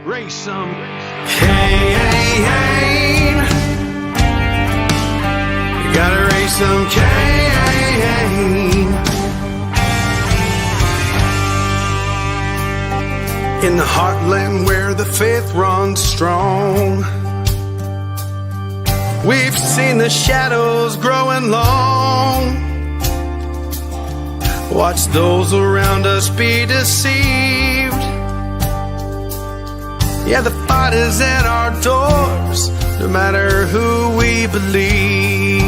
Raise some Cain. You gotta raise some Cain. In the heartland where the faith runs strong, we've seen the shadows growing long. Watch those around us be deceived. Yeah, the fight is at our doors, no matter who we believe.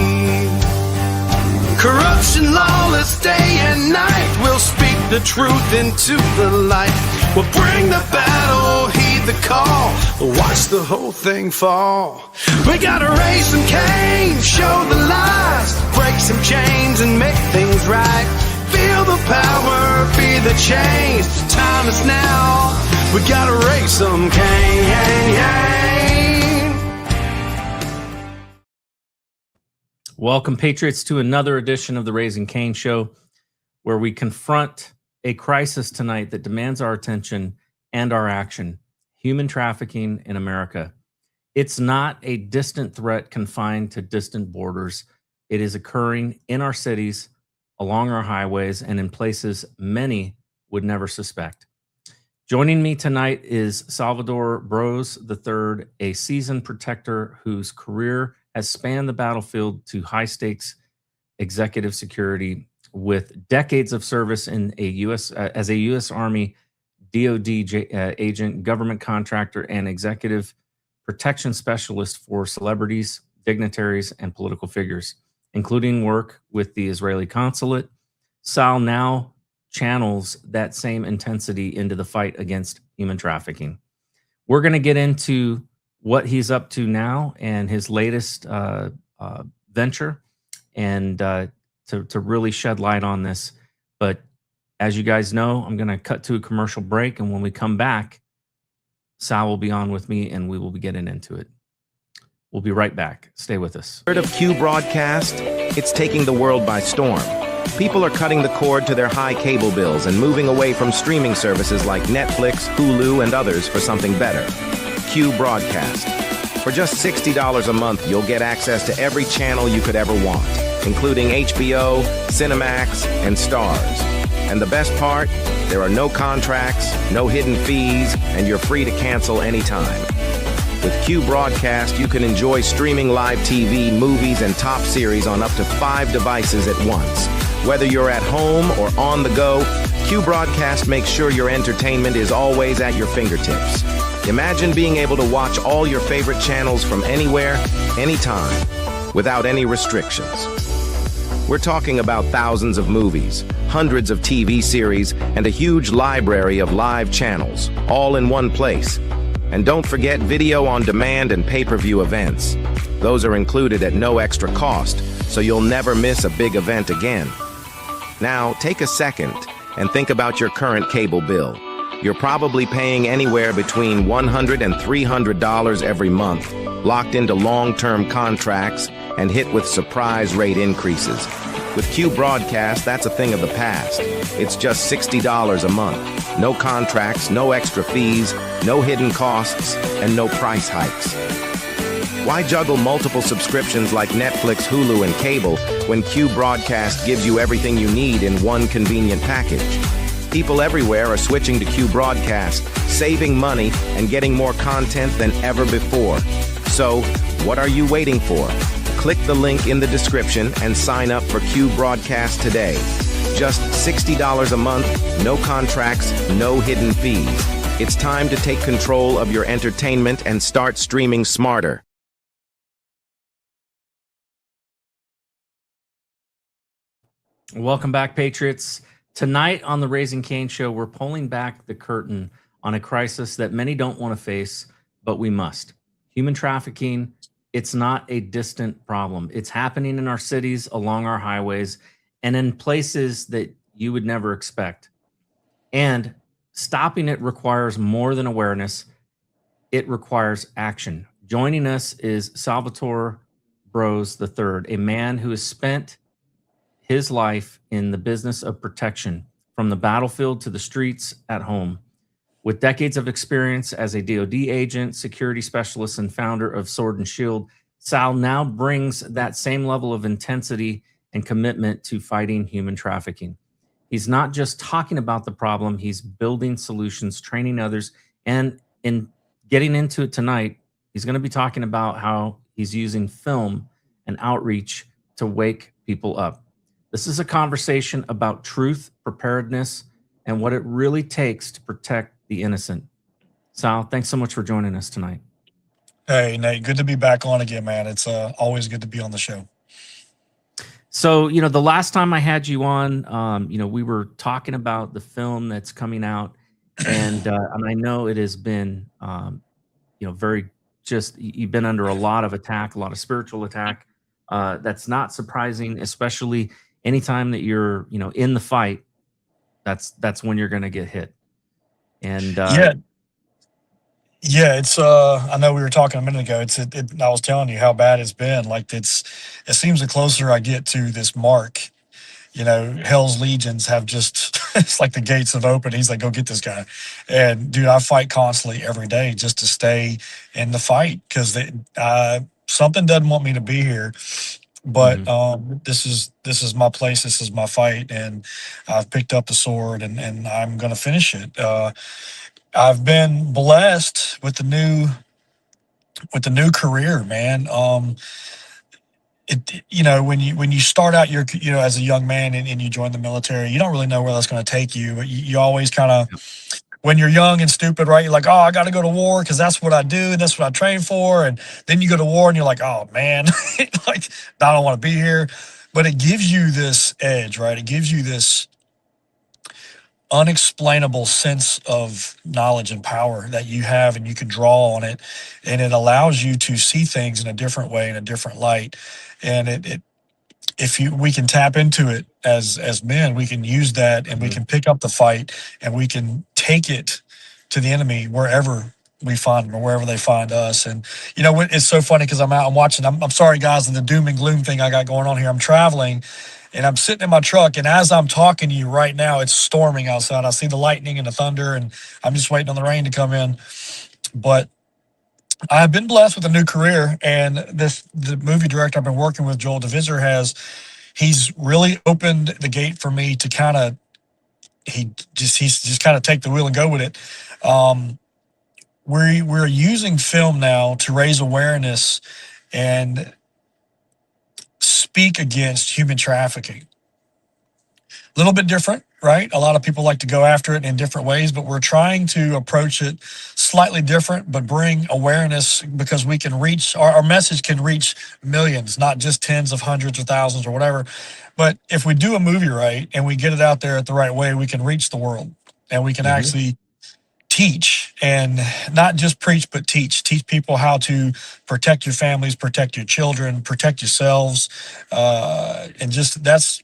Corruption, lawless day and night, we'll speak the truth into the light. We'll bring the battle, heed the call, we'll watch the whole thing fall. We gotta raise some Cain, show the lies, break some chains and make things right. Feel the power, be the change, time is now. We gotta raise some Cain. Welcome, Patriots, to another edition of the Raising Cain Show, where we confront a crisis tonight that demands our attention and our action: human trafficking in America. It's not a distant threat confined to distant borders. It is occurring in our cities, along our highways, and in places many would never suspect. Joining me tonight is Salvatore Broes III, a seasoned protector whose career has spanned the battlefield to high-stakes executive security, with decades of service in as a U.S. Army DoD agent, government contractor, and executive protection specialist for celebrities, dignitaries, and political figures, including work with the Israeli consulate. Sal now channels that same intensity into the fight against human trafficking. We're going to get into what he's up to now and his latest venture, and to really shed light on this. But as you guys know, I'm going to cut to a commercial break, and when we come back, Sal will be on with me, and we will be getting into it. We'll be right back. Stay with us. Heard of Q Broadcast? It's taking the world by storm. People are cutting the cord to their high cable bills and moving away from streaming services like Netflix, Hulu, and others for something better. Q Broadcast. For just $60 a month, you'll get access to every channel you could ever want, including HBO, Cinemax, and Starz. And the best part? There are no contracts, no hidden fees, and you're free to cancel anytime. With Q Broadcast, you can enjoy streaming live TV, movies, and top series on up to 5 devices at once. Whether you're at home or on the go, Q Broadcast makes sure your entertainment is always at your fingertips. Imagine being able to watch all your favorite channels from anywhere, anytime, without any restrictions. We're talking about thousands of movies, hundreds of TV series, and a huge library of live channels, all in one place. And don't forget video on demand and pay-per-view events. Those are included at no extra cost, so you'll never miss a big event again. Now, take a second and think about your current cable bill. You're probably paying anywhere between $100 and $300 every month, locked into long-term contracts and hit with surprise rate increases. With Q Broadcast, that's a thing of the past. It's just $60 a month. No contracts, no extra fees, no hidden costs, and no price hikes. Why juggle multiple subscriptions like Netflix, Hulu, and cable when Q Broadcast gives you everything you need in one convenient package? People everywhere are switching to Q Broadcast, saving money and getting more content than ever before. So, what are you waiting for? Click the link in the description and sign up for Q Broadcast today. Just $60 a month, no contracts, no hidden fees. It's time to take control of your entertainment and start streaming smarter. Welcome back, Patriots. Tonight on the Raising Cain Show, we're pulling back the curtain on a crisis that many don't want to face, but we must. Human trafficking, it's not a distant problem. It's happening in our cities, along our highways, and in places that you would never expect. And stopping it requires more than awareness. It requires action. Joining us is Salvatore Broes III, a man who has spent his life in the business of protection, from the battlefield to the streets at home. With decades of experience as a DoD agent, security specialist, and founder of Sword and Shield, Sal now brings that same level of intensity and commitment to fighting human trafficking. He's not just talking about the problem, he's building solutions, training others, and in getting into it tonight, he's going to be talking about how he's using film and outreach to wake people up. This is a conversation about truth, preparedness, and what it really takes to protect the innocent. Sal, thanks so much for joining us tonight. Hey, Nate, good to be back on again, man. It's always good to be on the show. So, the last time I had you on, we were talking about the film that's coming out, and I know it has been, very just you've been under a lot of attack, a lot of spiritual attack. That's not surprising, especially anytime that you're, in the fight. That's when you're going to get hit. And Yeah, it's I know we were talking a minute ago. I was telling you how bad it's been. Like it seems the closer I get to this mark, Hell's legions have just it's like the gates have opened. He's like, go get this guy. And dude, I fight constantly every day just to stay in the fight because something doesn't want me to be here. But this is my place. This is my fight, and I've picked up the sword, and I'm gonna finish it. I've been blessed with the new career, man. When you start out your as a young man and you join the military, you don't really know where that's going to take you. But you always kind of, when you're young and stupid, right? You're like, oh, I got to go to war because that's what I do and that's what I train for. And then you go to war and you're like, oh man, like I don't want to be here. But it gives you this edge, right? It gives you this unexplainable sense of knowledge and power that you have, and you can draw on it, and it allows you to see things in a different way, in a different light. And we can tap into it as men, we can use that, and we can pick up the fight, and we can take it to the enemy wherever we find them or wherever they find us. And it's so funny because I'm watching. I'm sorry guys, in the doom and gloom thing I got going on here. I'm traveling and I'm sitting in my truck, and as I'm talking to you right now, it's storming outside. I see the lightning and the thunder, and I'm just waiting on the rain to come in. But I've been blessed with a new career, and the movie director I've been working with, Joel DeVisser, he's really opened the gate for me to kind of he's just kind of take the wheel and go with it. We're using film now to raise awareness and speak against human trafficking. A little bit different, right? A lot of people like to go after it in different ways, but we're trying to approach it slightly different, but bring awareness because we can reach, our message can reach millions, not just tens of hundreds or thousands or whatever. But if we do a movie right and we get it out there at the right way, we can reach the world, and we can actually teach, and not just preach, but teach people how to protect your families, protect your children, protect yourselves. And just that's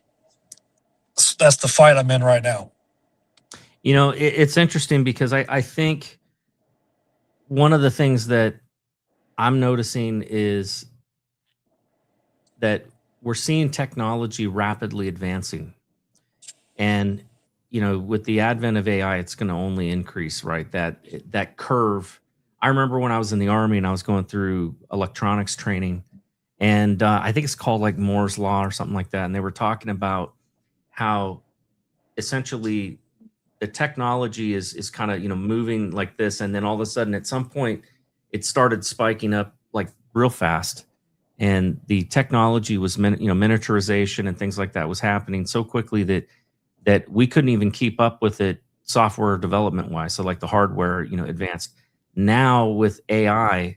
the fight I'm in right now. It's interesting because I think one of the things that I'm noticing is that we're seeing technology rapidly advancing. And with the advent of AI, it's going to only increase, right? That curve. I remember when I was in the Army and I was going through electronics training, and I think it's called like Moore's Law or something like that. And they were talking about how essentially the technology is kind of moving like this, and then all of a sudden at some point it started spiking up like real fast, and the technology was miniaturization and things like that was happening so quickly that we couldn't even keep up with it software development wise. So like the hardware, advanced. Now with AI,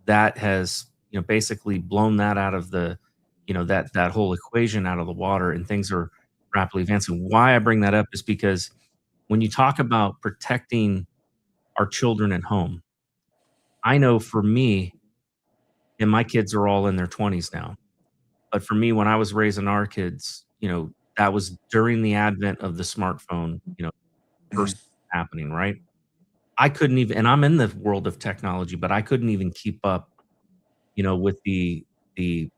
that has, basically blown that out of the, that whole equation out of the water, and things are rapidly advancing. Why I bring that up is because when you talk about protecting our children at home, I know for me, and my kids are all in their 20s now, but for me, when I was raising our kids, that was during the advent of the smartphone, first happening, right? I couldn't even, and I'm in the world of technology, but I couldn't even keep up, with the the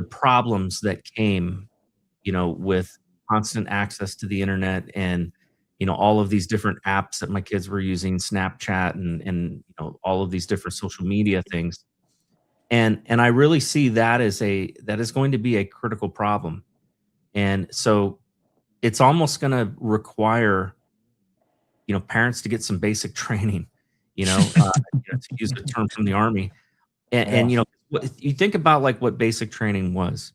problems that came, with constant access to the internet, and all of these different apps that my kids were using, Snapchat and all of these different social media things. And I really see that as that is going to be a critical problem. And so it's almost going to require, parents to get some basic training, to use a term from the Army. And you think about like what basic training was.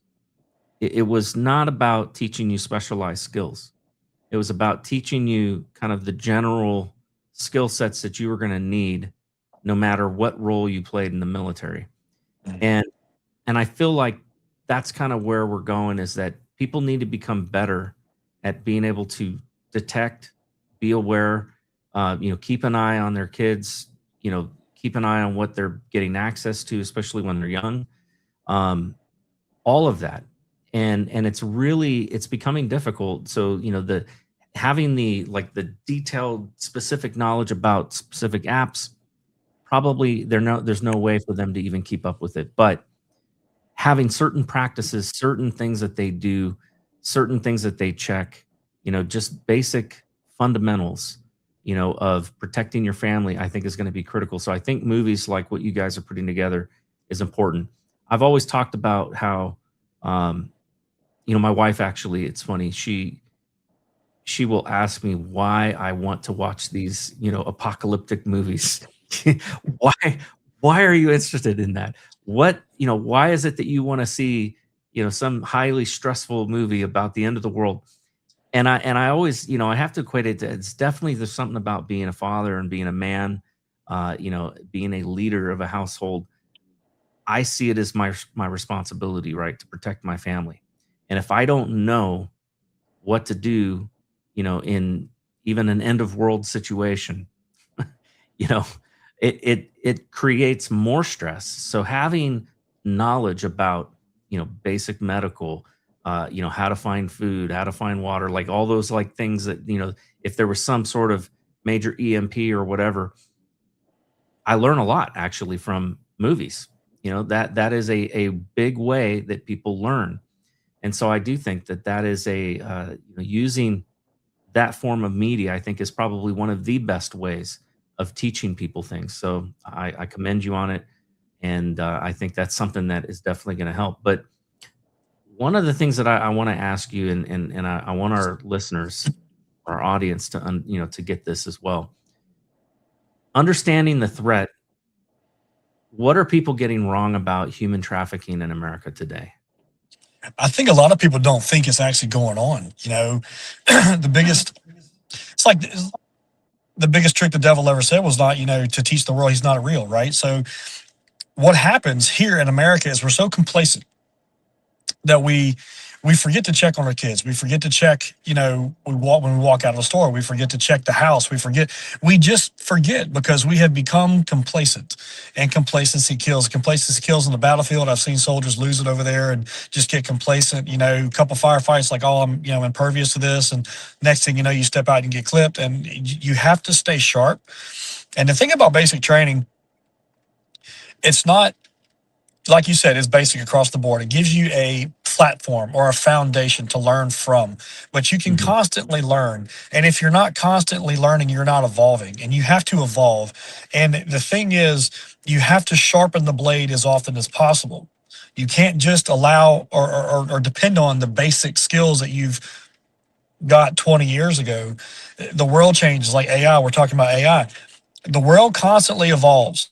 It was not about teaching you specialized skills. It was about teaching you kind of the general skill sets that you were going to need no matter what role you played in the military. And I feel like that's kind of where we're going, is that people need to become better at being able to detect, be aware, keep an eye on their kids, keep an eye on what they're getting access to, especially when they're young. All of that. And it's becoming difficult. So, having the detailed specific knowledge about specific apps, probably there's no way for them to even keep up with it. But having certain practices, certain things that they do, certain things that they check, just basic fundamentals, of protecting your family, I think is going to be critical. So I think movies like what you guys are putting together is important. I've always talked about how, my wife, actually, it's funny, she will ask me why I want to watch these, apocalyptic movies. Why are you interested in that? Why is it that you want to see, some highly stressful movie about the end of the world? And I always, I have to equate it to, it's definitely, there's something about being a father and being a man, being a leader of a household. I see it as my responsibility, right, to protect my family. And if I don't know what to do, in even an end of world situation, it creates more stress. So having knowledge about, basic medical, how to find food, how to find water, like all those like things that, if there was some sort of major EMP or whatever, I learn a lot actually from movies. That is a big way that people learn. And so I do think that is using that form of media, I think, is probably one of the best ways of teaching people things. So I commend you on it. And I think that's something that is definitely going to help. But one of the things that I want to ask you, and I want our listeners, our audience to get this as well. Understanding the threat, what are people getting wrong about human trafficking in America today? I think a lot of people don't think it's actually going on. The biggest, it's like the biggest trick the devil ever said was not, to teach the world he's not real, right? So what happens here in America is we're so complacent that we forget to check on our kids. We forget to check, when we walk out of the store, we forget to check the house. We just forget because we have become complacent, and complacency kills. Complacency kills on the battlefield. I've seen soldiers lose it over there and just get complacent, a couple firefights, like, oh, I'm, impervious to this. And next thing you know, you step out and get clipped, and you have to stay sharp. And the thing about basic training, it's not, like you said, it's basic across the board. It gives you a platform or a foundation to learn from, but you can constantly learn. And if you're not constantly learning, you're not evolving, and you have to evolve. And the thing is, you have to sharpen the blade as often as possible. You can't just allow or depend on the basic skills that you've got 20 years ago. The world changes, like AI. We're talking about AI. The world constantly evolves.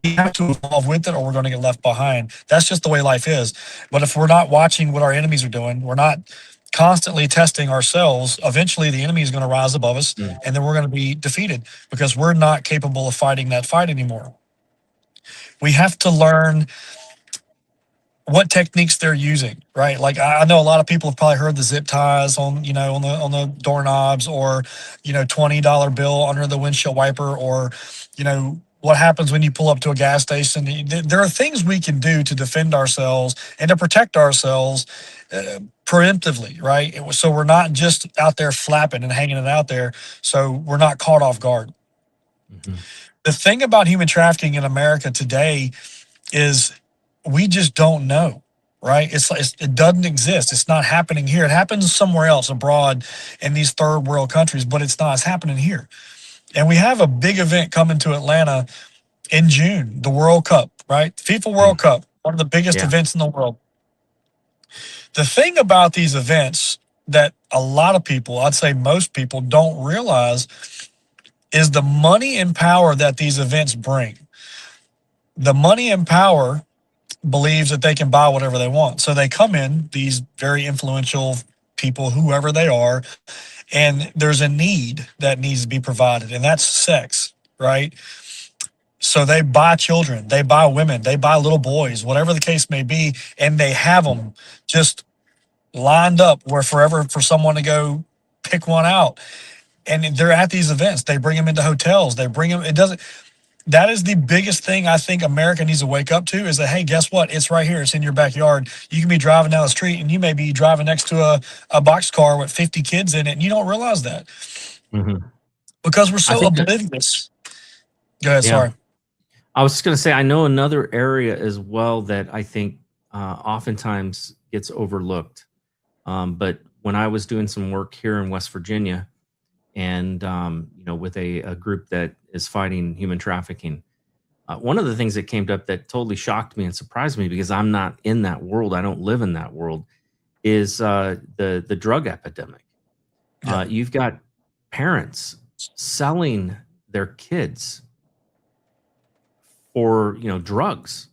We have to evolve with it, or we're going to get left behind. That's just the way life is. But if we're not watching what our enemies are doing, we're not constantly testing ourselves, eventually the enemy is going to rise above us, and then we're going to be defeated because we're not capable of fighting that fight anymore. We have to learn what techniques they're using, right? Like, I know a lot of people have probably heard the zip ties on, on the doorknobs, or, $20 bill under the windshield wiper, or, what happens when you pull up to a gas station. There are things we can do to defend ourselves and to protect ourselves preemptively, right? So we're not just out there flapping and hanging it out there, so we're not caught off guard. The thing about human trafficking in America today is we just don't know. right? It doesn't exist. It's not happening here. It happens somewhere else abroad in these third world countries, but it's not. It's happening here. And we have a big event coming to Atlanta in June, the World Cup, right? FIFA World Cup, one of the biggest Yeah. events in the world. The thing about these events that a lot of people, I'd say most people, don't realize is the money and power that these events bring. The money and power believes that they can buy whatever they want. So they come in, these very influential people, whoever they are, and there's a need that needs to be provided, and that's sex, right? So they buy children, they buy women, they buy little boys, whatever the case may be, and they have them just lined up where forever for someone to go pick one out. And they're at these events. They bring them into hotels. They bring them. It doesn't. That is the biggest thing I think America needs to wake up to is that, hey, guess what? It's right here. It's in your backyard. You can be driving down the street and you may be driving next to a box car with 50 kids in it, and you don't realize that because we're so oblivious. Go ahead. Sorry. I was just going to say, I know another area as well that I think oftentimes gets overlooked. But when I was doing some work here in West Virginia and, with a group that is fighting human trafficking, one of the things that came up that totally shocked me and surprised me because I'm not in that world, I don't live in that world, is the drug epidemic. Yeah. You've got parents selling their kids for drugs.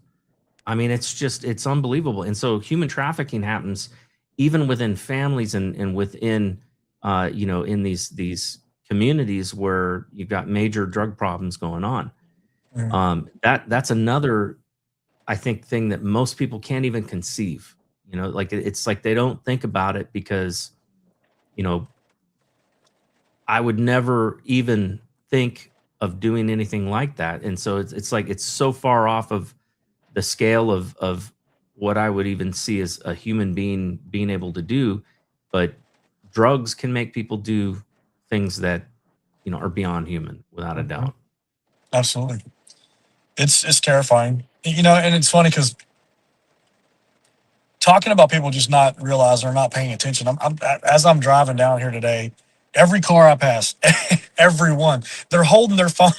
I mean, it's unbelievable. And so human trafficking happens even within families and within in these communities where you've got major drug problems going on. That's another, I think, thing that most people can't even conceive. Like it's like they don't think about it because I would never even think of doing anything like that. And so it's like it's so far off of the scale of what I would even see as a human being being able to do. But drugs can make people do things that are beyond human, without a doubt. Absolutely. It's terrifying. And it's funny because talking about people just not realizing or not paying attention. As I'm driving down here today, every car I pass, everyone, they're holding their phone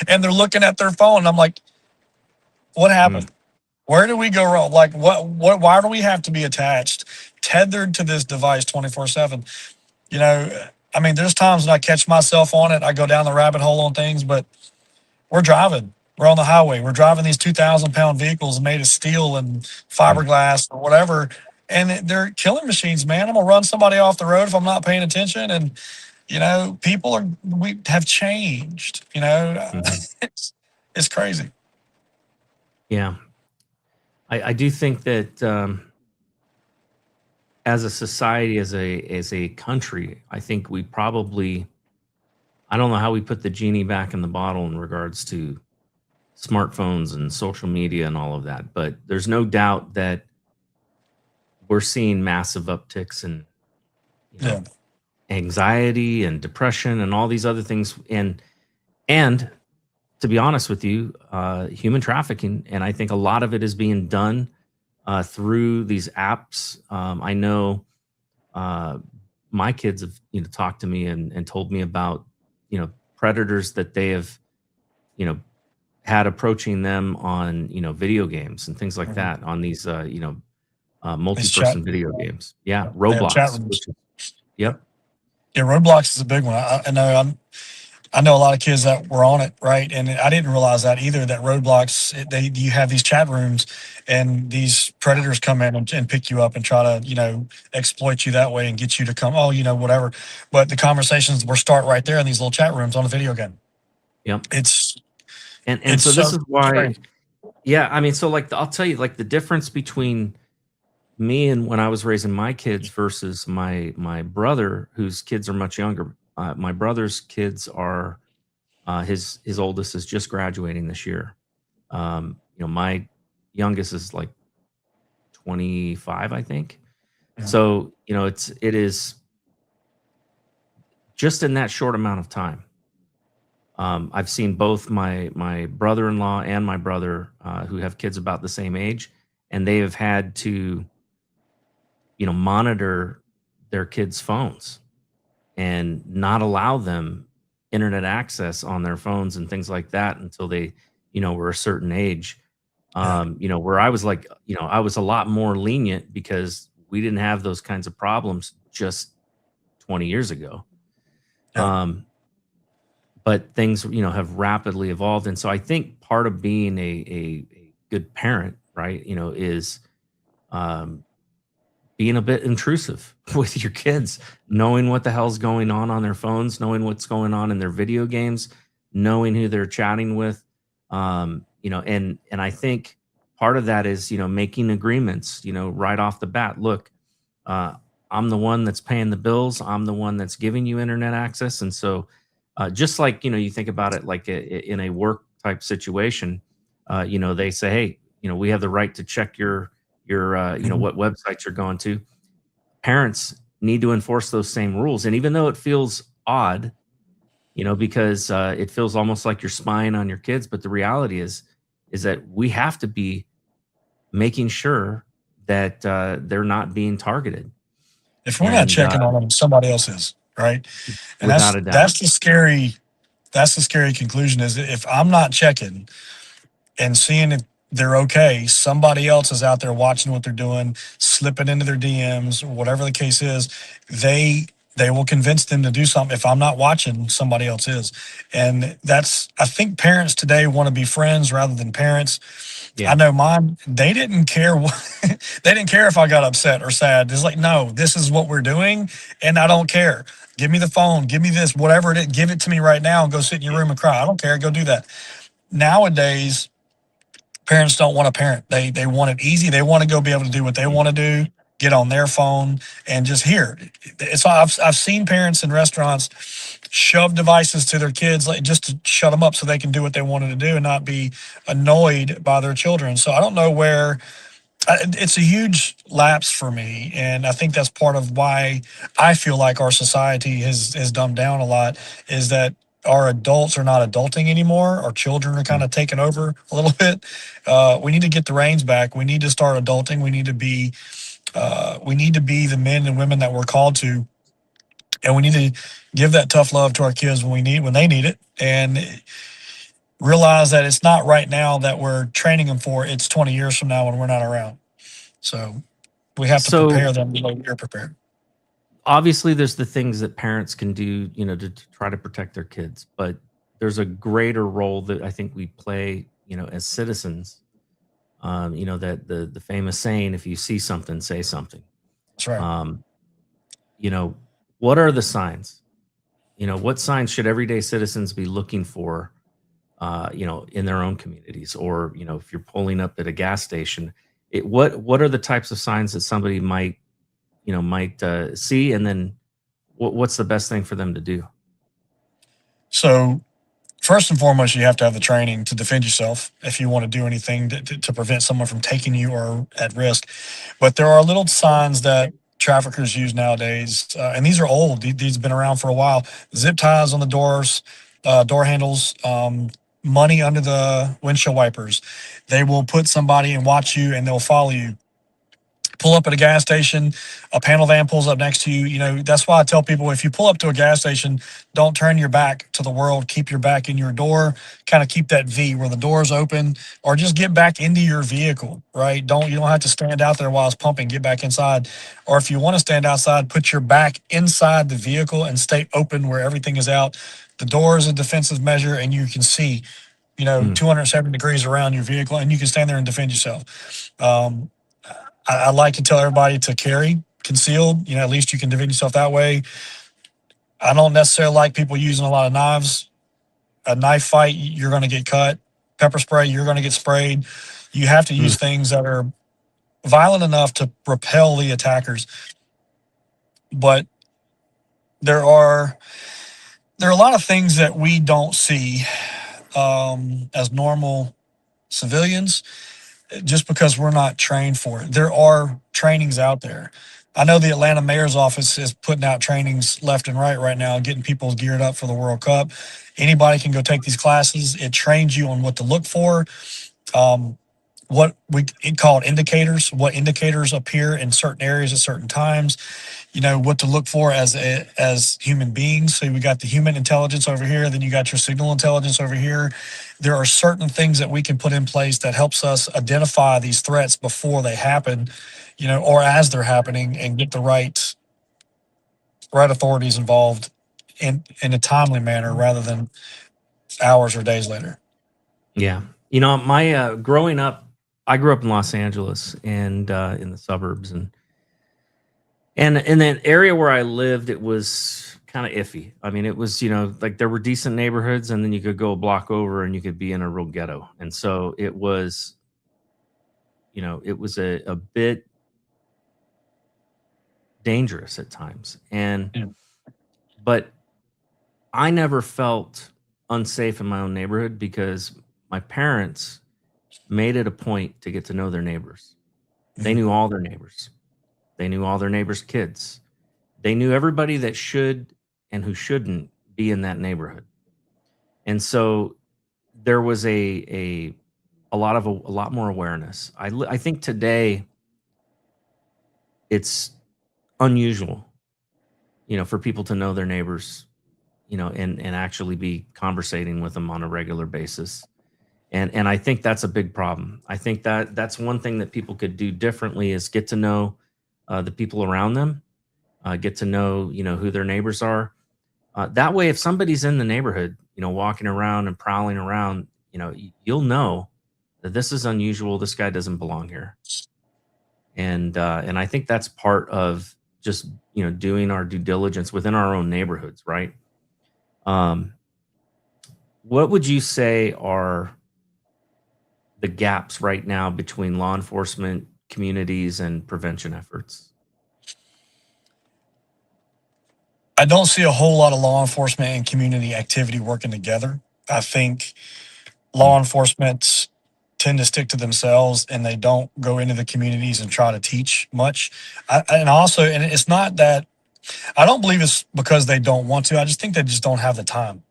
and they're looking at their phone. I'm like, what happened? Where did we go wrong? Like, why do we have to be attached, tethered to this device 24/7? I mean, there's times when I catch myself on it. I go down the rabbit hole on things, but we're driving. We're on the highway. We're driving these 2,000-pound vehicles made of steel and fiberglass or whatever. And they're killing machines, man. I'm going to run somebody off the road if I'm not paying attention. And, we have changed, it's crazy. Yeah. I do think that as a society, as a country, I think we probably, I don't know how we put the genie back in the bottle in regards to smartphones and social media and all of that. But there's no doubt that we're seeing massive upticks in anxiety and depression and all these other things. And to be honest with you, human trafficking. And I think a lot of it is being done through these apps. I know my kids have talked to me and told me about predators that they have had approaching them on video games and things like that, on these multi-person video games. Yeah, Roblox. Yep. Yeah, Roblox is a big one. I know a lot of kids that were on it, right? And I didn't realize that either. That Roblox, you have these chat rooms, and these predators come in and pick you up and try to exploit you that way and get you to come. Whatever. But the conversations will start right there in these little chat rooms on a video game. Yep. And so this is why. Strange. Yeah, I mean, so like I'll tell you, like the difference between me and when I was raising my kids versus my brother, whose kids are much younger. My brother's kids are his oldest is just graduating this year. My youngest is like 25, I think. Yeah. So it is just in that short amount of time. I've seen both my brother-in-law and my brother who have kids about the same age, and they have had to, monitor their kids' phones and not allow them internet access on their phones and things like that until they, were a certain age. Yeah. Where I was like, I was a lot more lenient because we didn't have those kinds of problems just 20 years ago. Yeah. But things, have rapidly evolved. And so I think part of being a good parent, right, is being a bit intrusive with your kids, knowing what the hell's going on their phones, knowing what's going on in their video games, knowing who they're chatting with. And I think part of that is, making agreements, right off the bat. Look, I'm the one that's paying the bills. I'm the one that's giving you internet access. And so just like, you think about it like in a work type situation, they say, hey, we have the right to check your what websites you're going to. Parents need to enforce those same rules. And even though it feels odd, because it feels almost like you're spying on your kids, but the reality is that we have to be making sure that they're not being targeted. If we're not checking on them, somebody else is, right? And without a doubt. that's the scary conclusion, is if I'm not checking and seeing if they're okay, somebody else is out there watching what they're doing, slipping into their DMs, whatever the case is. They will convince them to do something. If I'm not watching, somebody else is. And I think parents today want to be friends rather than parents. Yeah. I know mine, they didn't care they didn't care if I got upset or sad. It's like, no, this is what we're doing and I don't care. Give me the phone, give me this, whatever it is, give it to me right now and go sit in your room and cry. I don't care, go do that. Nowadays, parents don't want to parent. They want it easy. They want to go be able to do what they want to do, get on their phone and just hear. I've seen parents in restaurants shove devices to their kids just to shut them up so they can do what they wanted to do and not be annoyed by their children. So I don't know where it's a huge lapse for me. And I think that's part of why I feel like our society has dumbed down a lot, is that our adults are not adulting anymore. Our children are kind of taking over a little bit. We need to get the reins back. We need to start adulting. We need to be the men and women that we're called to, and we need to give that tough love to our kids when they need it, and realize that it's not right now that we're training them for. It's 20 years from now when we're not around. So we have to prepare them the way we're prepared. Obviously, there's the things that parents can do, to try to protect their kids, but there's a greater role that I think we play, as citizens. That the famous saying, if you see something, say something. That's right. What are the signs? What signs should everyday citizens be looking for, in their own communities, or, if you're pulling up at a gas station, what are the types of signs that somebody might see, and then what's the best thing for them to do? So first and foremost, you have to have the training to defend yourself if you want to do anything to prevent someone from taking you or at risk. But there are little signs that traffickers use nowadays, and these are old. These have been around for a while. Zip ties on the doors, door handles, money under the windshield wipers. They will put somebody and watch you, and they'll follow you. Pull up at a gas station, a panel van pulls up next to you. That's why I tell people, if you pull up to a gas station, don't turn your back to the world. Keep your back in your door. Kind of keep that V where the door's open, or just get back into your vehicle, right? You don't have to stand out there while it's pumping. Get back inside. Or if you want to stand outside, put your back inside the vehicle and stay open where everything is out. The door is a defensive measure, and you can see, 270 degrees around your vehicle, and you can stand there and defend yourself. I like to tell everybody to carry concealed. At least you can defend yourself that way. I don't necessarily like people using a lot of knives. A knife fight, you're going to get cut. Pepper spray, you're going to get sprayed. You have to use things that are violent enough to repel the attackers. But there are a lot of things that we don't see as normal civilians, just because we're not trained for it. There are trainings out there. I know the Atlanta mayor's office is putting out trainings left and right now, getting people geared up for the World Cup. Anybody can go take these classes. It trains you on what to look for. what we call indicators, what indicators appear in certain areas at certain times, what to look for as human beings. So we got the human intelligence over here, then you got your signal intelligence over here. There are certain things that we can put in place that helps us identify these threats before they happen, or as they're happening, and get the right authorities involved in a timely manner rather than hours or days later. Yeah. My growing up, I grew up in Los Angeles and in the suburbs, and in that area where I lived, it was kind of iffy. I mean, it was, like there were decent neighborhoods, and then you could go a block over and you could be in a real ghetto. And so it was, it was a bit dangerous at times. But I never felt unsafe in my own neighborhood because my parents made it a point to get to know their neighbors. They knew all their neighbors. They knew all their neighbors' kids. They knew everybody that should and who shouldn't be in that neighborhood. And so there was a lot more awareness. I think today it's unusual, for people to know their neighbors, and actually be conversating with them on a regular basis. And I think that's a big problem. I think that's one thing that people could do differently is get to know the people around them, get to know, who their neighbors are. That way, if somebody's in the neighborhood, walking around and prowling around, you'll know that this is unusual. This guy doesn't belong here. And I think that's part of just, doing our due diligence within our own neighborhoods, right? What would you say are the gaps right now between law enforcement, communities, and prevention efforts? I don't see a whole lot of law enforcement and community activity working together. I think law enforcement tend to stick to themselves and they don't go into the communities and try to teach much. And it's not that I don't believe it's because they don't want to. I just think they just don't have the time.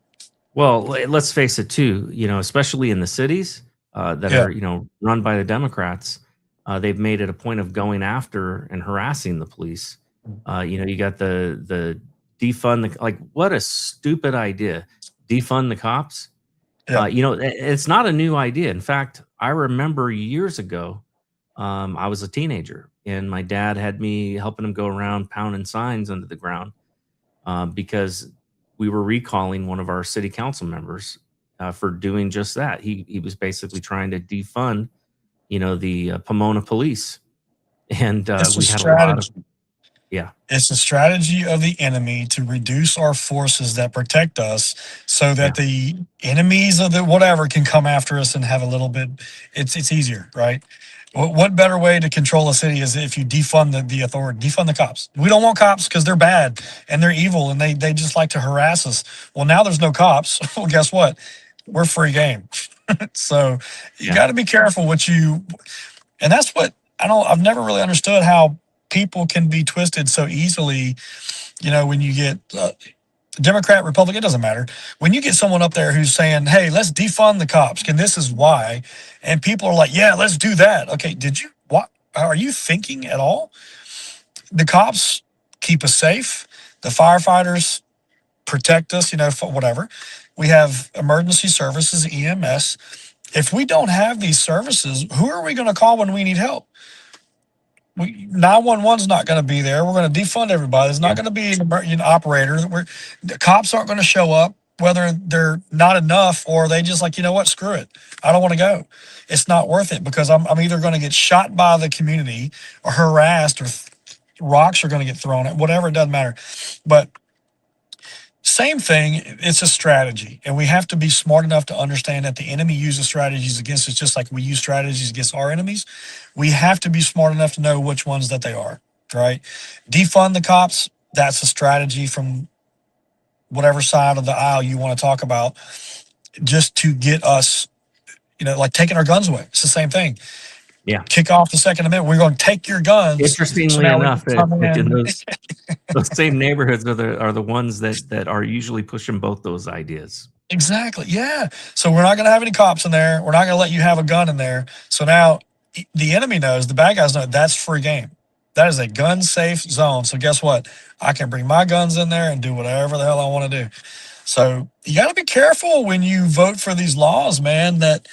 Well, let's face it too, especially in the cities that Yeah. are, run by the Democrats, they've made it a point of going after and harassing the police. You got the defund what a stupid idea. Defund the cops. Yeah. It's not a new idea. In fact, I remember years ago, I was a teenager and my dad had me helping him go around pounding signs under the ground because we were recalling one of our city council members for doing just that. He was basically trying to defund, the Pomona police. And It's a we had a lot of, strategy. yeah. It's a strategy of the enemy to reduce our forces that protect us so that the enemies of the whatever can come after us and have a little bit. It's easier, right? What better way to control a city is if you defund the authority, defund the cops. We don't want cops because they're bad and they're evil and they just like to harass us. Well, now there's no cops. Well, guess what? We're free game. So you got to be careful and that's what I've never really understood how people can be twisted so easily. When you get Democrat, Republican, it doesn't matter. When you get someone up there who's saying, hey, let's defund the cops, and this is why, and people are like, yeah, let's do that. Okay, what are you thinking at all? The cops keep us safe. The firefighters protect us, whatever. We have emergency services, EMS. If we don't have these services, who are we going to call when we need help? 911's not going to be there. We're going to defund everybody. There's not going to be an operator. The cops aren't going to show up, whether they're not enough or they just like, screw it. I don't want to go. It's not worth it because I'm either going to get shot by the community or harassed or rocks are going to get thrown at, whatever, it doesn't matter. But same thing, it's a strategy. And we have to be smart enough to understand that the enemy uses strategies against us just like we use strategies against our enemies. We have to be smart enough to know which ones that they are, right? Defund the cops, that's a strategy from whatever side of the aisle you want to talk about, just to get us, like taking our guns away. It's the same thing. Yeah. Kick off the Second Amendment. We're going to take your guns. Interestingly enough, those same neighborhoods are the ones that are usually pushing both those ideas. Exactly. Yeah. So we're not going to have any cops in there. We're not going to let you have a gun in there. So now the enemy knows, the bad guys know that's free game. That is a gun safe zone. So guess what? I can bring my guns in there and do whatever the hell I want to do. So you got to be careful when you vote for these laws, man, that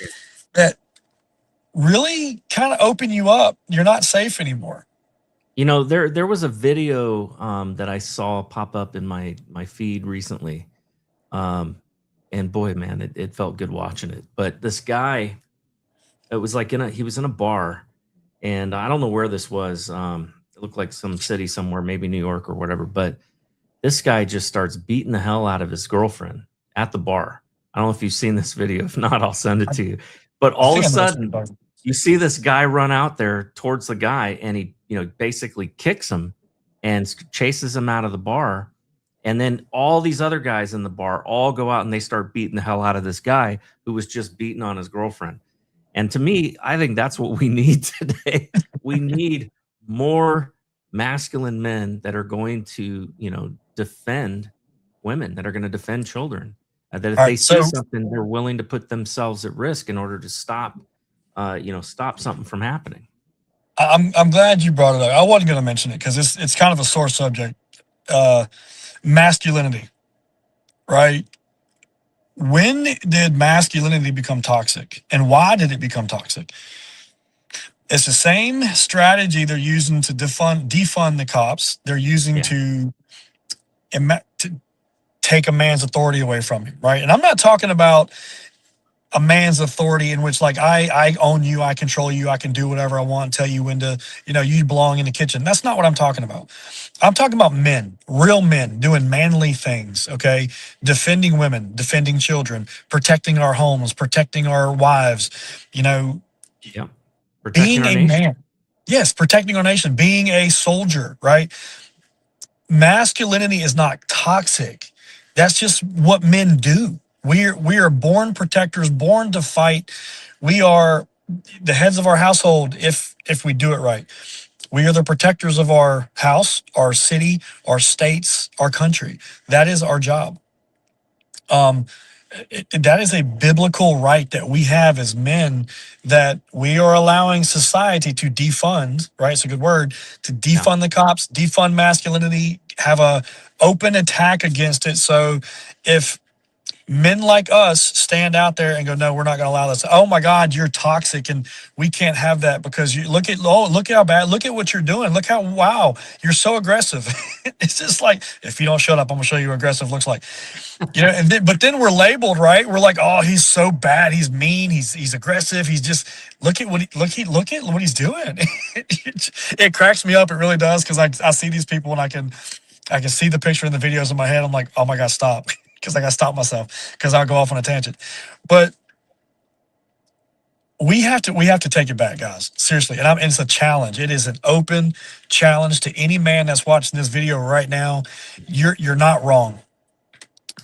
really kind of open you up. You're not safe anymore. You know, there was a video that I saw pop up in my feed recently. And boy, man, it felt good watching it. But this guy, it was like he was in a bar, and I don't know where this was. It looked like some city somewhere, maybe New York or whatever. But this guy just starts beating the hell out of his girlfriend at the bar. I don't know if you've seen this video. If not, I'll send it to you. But all of a sudden, you see this guy run out there towards the guy, and he, basically kicks him and chases him out of the bar. And then all these other guys in the bar all go out and they start beating the hell out of this guy who was just beating on his girlfriend. And to me, I think that's what we need today. We need more masculine men that are going to, defend women, that are going to defend children. That if they see something, they're willing to put themselves at risk in order to stop something from happening. I'm glad you brought it up. I wasn't going to mention it because it's kind of a sore subject. Masculinity, right? When did masculinity become toxic, and why did it become toxic? It's the same strategy they're using to defund the cops. They're using to take a man's authority away from him, right? And I'm not talking about a man's authority in which, like, I own you, I control you, I can do whatever I want, tell you when to, you belong in the kitchen. That's not what I'm talking about. I'm talking about men, real men doing manly things, okay? Defending women, defending children, protecting our homes, protecting our wives, being a man. Yes, protecting our nation, being a soldier, right? Masculinity is not toxic. That's just what men do. We are born protectors, born to fight. We are the heads of our household if we do it right. We are the protectors of our house, our city, our states, our country. That is our job. That is a biblical right that we have as men, that we are allowing society to defund, right? It's a good word, to defund the cops, defund masculinity, have a open attack against it. So if men like us stand out there and go, no, we're not going to allow this. Oh my God, you're toxic and we can't have that because you look how bad, look at what you're doing. Look how, wow, you're so aggressive. It's just like, if you don't shut up, I'm gonna show you what aggressive looks like, but then we're labeled, right? We're like, oh, he's so bad. He's mean. He's aggressive. He's just, look at what he's doing. It cracks me up. It really does. Cause I see these people and I can see the picture in the videos in my head. I'm like, oh my God, stop. Because I got to stop myself because I'll go off on a tangent. But we have to take it back, guys. Seriously. And it's a challenge. It is an open challenge to any man that's watching this video right now. You're not wrong.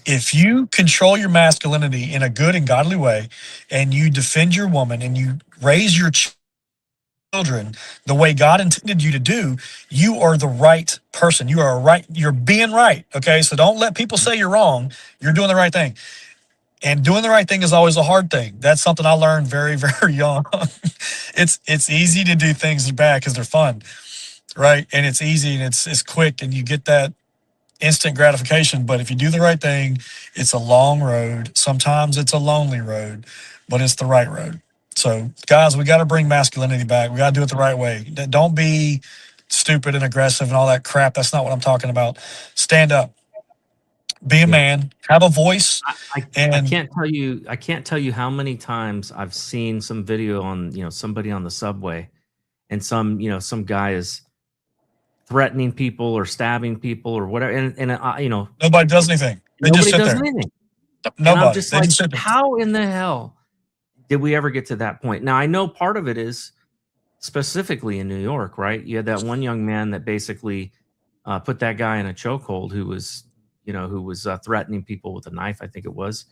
If you control your masculinity in a good and godly way, and you defend your woman and you raise your children the way God intended you to do, you are the right person. You're being right. Okay. So don't let people say you're wrong. You're doing the right thing. And doing the right thing is always a hard thing. That's something I learned very, very young. It's easy to do things that are bad because they're fun. Right. And it's easy and it's quick and you get that instant gratification. But if you do the right thing, it's a long road. Sometimes it's a lonely road, but it's the right road. So, guys, we got to bring masculinity back. We got to do it the right way. Don't be stupid and aggressive and all that crap. That's not what I'm talking about. Stand up. Be a man. Have a voice. I can't tell you how many times I've seen some video on somebody on the subway, and some guy is threatening people or stabbing people or whatever, and nobody does anything. They just sit there. Anything. Nobody. And I'm just like, how in the hell did we ever get to that point? Now, I know part of it is specifically in New York, right? You had that one young man that basically put that guy in a chokehold who was threatening people with a knife, I think it was.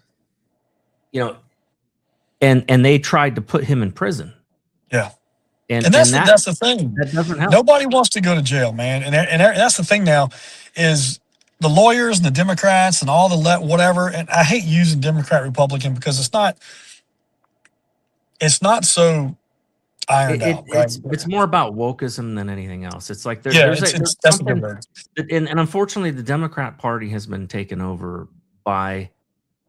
And they tried to put him in prison. Yeah. And that's the thing. That doesn't help. Nobody wants to go to jail, man. And that's the thing now is the lawyers and the Democrats and all the whatever. And I hate using Democrat, Republican because it's not so, ironed out, right? it's more about wokeism than anything else. It's like Yeah, there's that's a good something, word. and unfortunately, the Democrat Party has been taken over by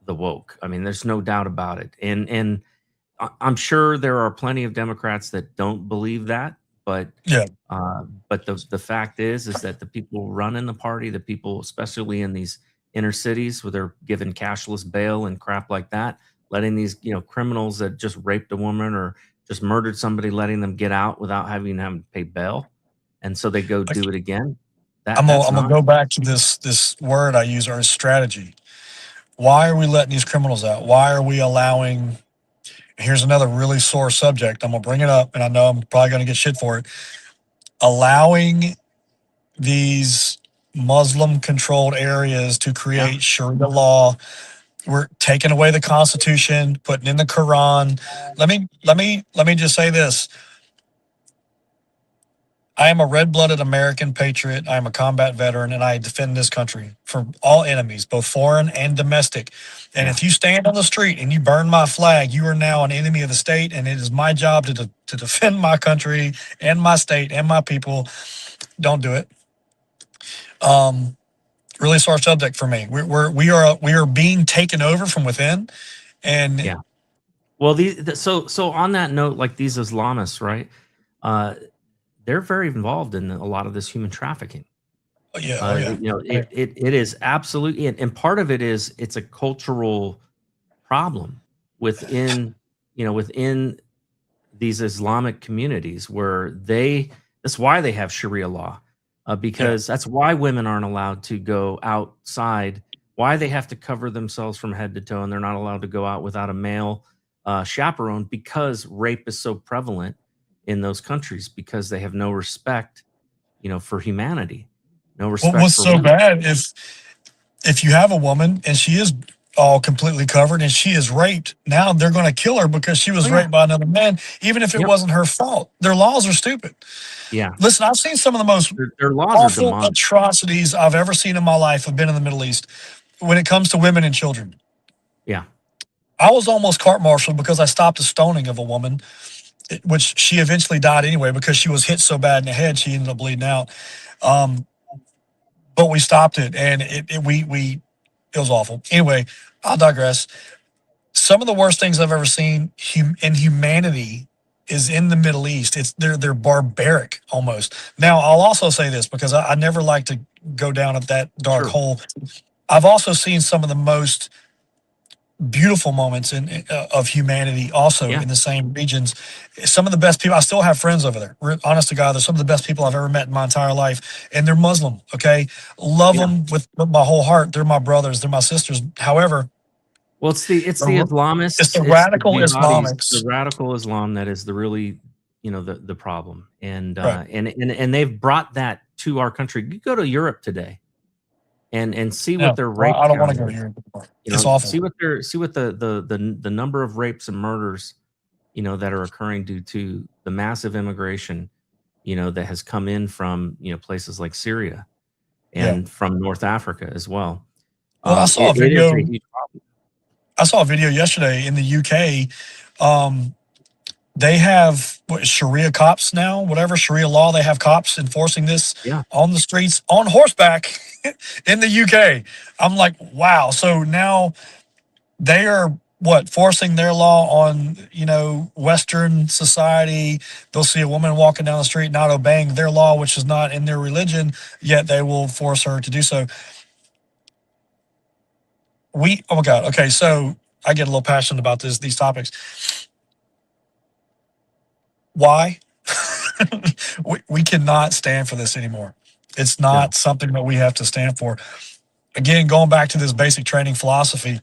the woke. I mean, there's no doubt about it. And I'm sure there are plenty of Democrats that don't believe that, but Yeah, the fact is that the people running the party, the people, especially in these inner cities where they're given cashless bail and crap like that, letting these criminals that just raped a woman or just murdered somebody, letting them get out without having to pay bail, and so they go do it again. That's I'm gonna not. go back to this word I use, or strategy. Why are we letting these criminals out? Why are we allowing? Here's another really sore subject. I'm gonna bring it up, and I know I'm probably gonna get shit for it. Allowing these Muslim-controlled areas to create Sharia law. We're taking away the Constitution, putting in the Quran. Let me just say this. I am a red-blooded American patriot. I am a combat veteran, and I defend this country from all enemies, both foreign and domestic. And if you stand on the street and you burn my flag, you are now an enemy of the state, and it is my job to defend my country and my state and my people. Don't do it. Really sore subject for me. We are being taken over from within, and Yeah. Well, so on that note, like these Islamists, right? They're very involved in a lot of this human trafficking. yeah, It is absolutely, and part of it is it's a cultural problem within within these Islamic communities where that's why they have Sharia law, because that's why women aren't allowed to go outside, why they have to cover themselves from head to toe, and they're not allowed to go out without a male chaperone, because rape is so prevalent in those countries, because they have no respect, for humanity, no respect what's for so women. bad if you have a woman and she is all completely covered and she is raped, now they're going to kill her because she was raped by another man, even if it Yep. wasn't her fault. Their laws are stupid. Yeah. Listen, I've seen some of the most Their laws are awful demonic. atrocities I've ever seen in my life have been in the Middle East when it comes to women and children. Yeah. I was almost court-martialed because I stopped a stoning of a woman, which she eventually died anyway because she was hit so bad in the head she ended up bleeding out. But we stopped it, and it was awful. Anyway, I'll digress. Some of the worst things I've ever seen in humanity is in the Middle East. They're barbaric almost. Now, I'll also say this because I never like to go down at that dark hole. I've also seen some of the most beautiful moments of humanity also in the same regions. Some of the best people, I still have friends over there. Honest to God, they're some of the best people I've ever met in my entire life, and they're Muslim. Okay, love them with my whole heart. They're my brothers. They're my sisters. However, well, it's the Islamists. It's the radical jihadis, Islamics. the radical Islam that is the really the problem, and and they've brought that to our country. You go to Europe today, and see what their rape. I don't want to go to Europe anymore. It's awful. See what the number of rapes and murders, that are occurring due to the massive immigration, that has come in from places like Syria and from North Africa as well. Well, I saw a video. It is a huge problem. I saw a video yesterday in the UK. They have Sharia cops now, whatever Sharia law. They have cops enforcing this on the streets on horseback in the UK. I'm like, wow. So now they are forcing their law on, Western society. They'll see a woman walking down the street not obeying their law, which is not in their religion, yet they will force her to do so. Oh my God. Okay. So I get a little passionate about these topics. Why? we cannot stand for this anymore. It's not something that we have to stand for. Again, going back to this basic training philosophy,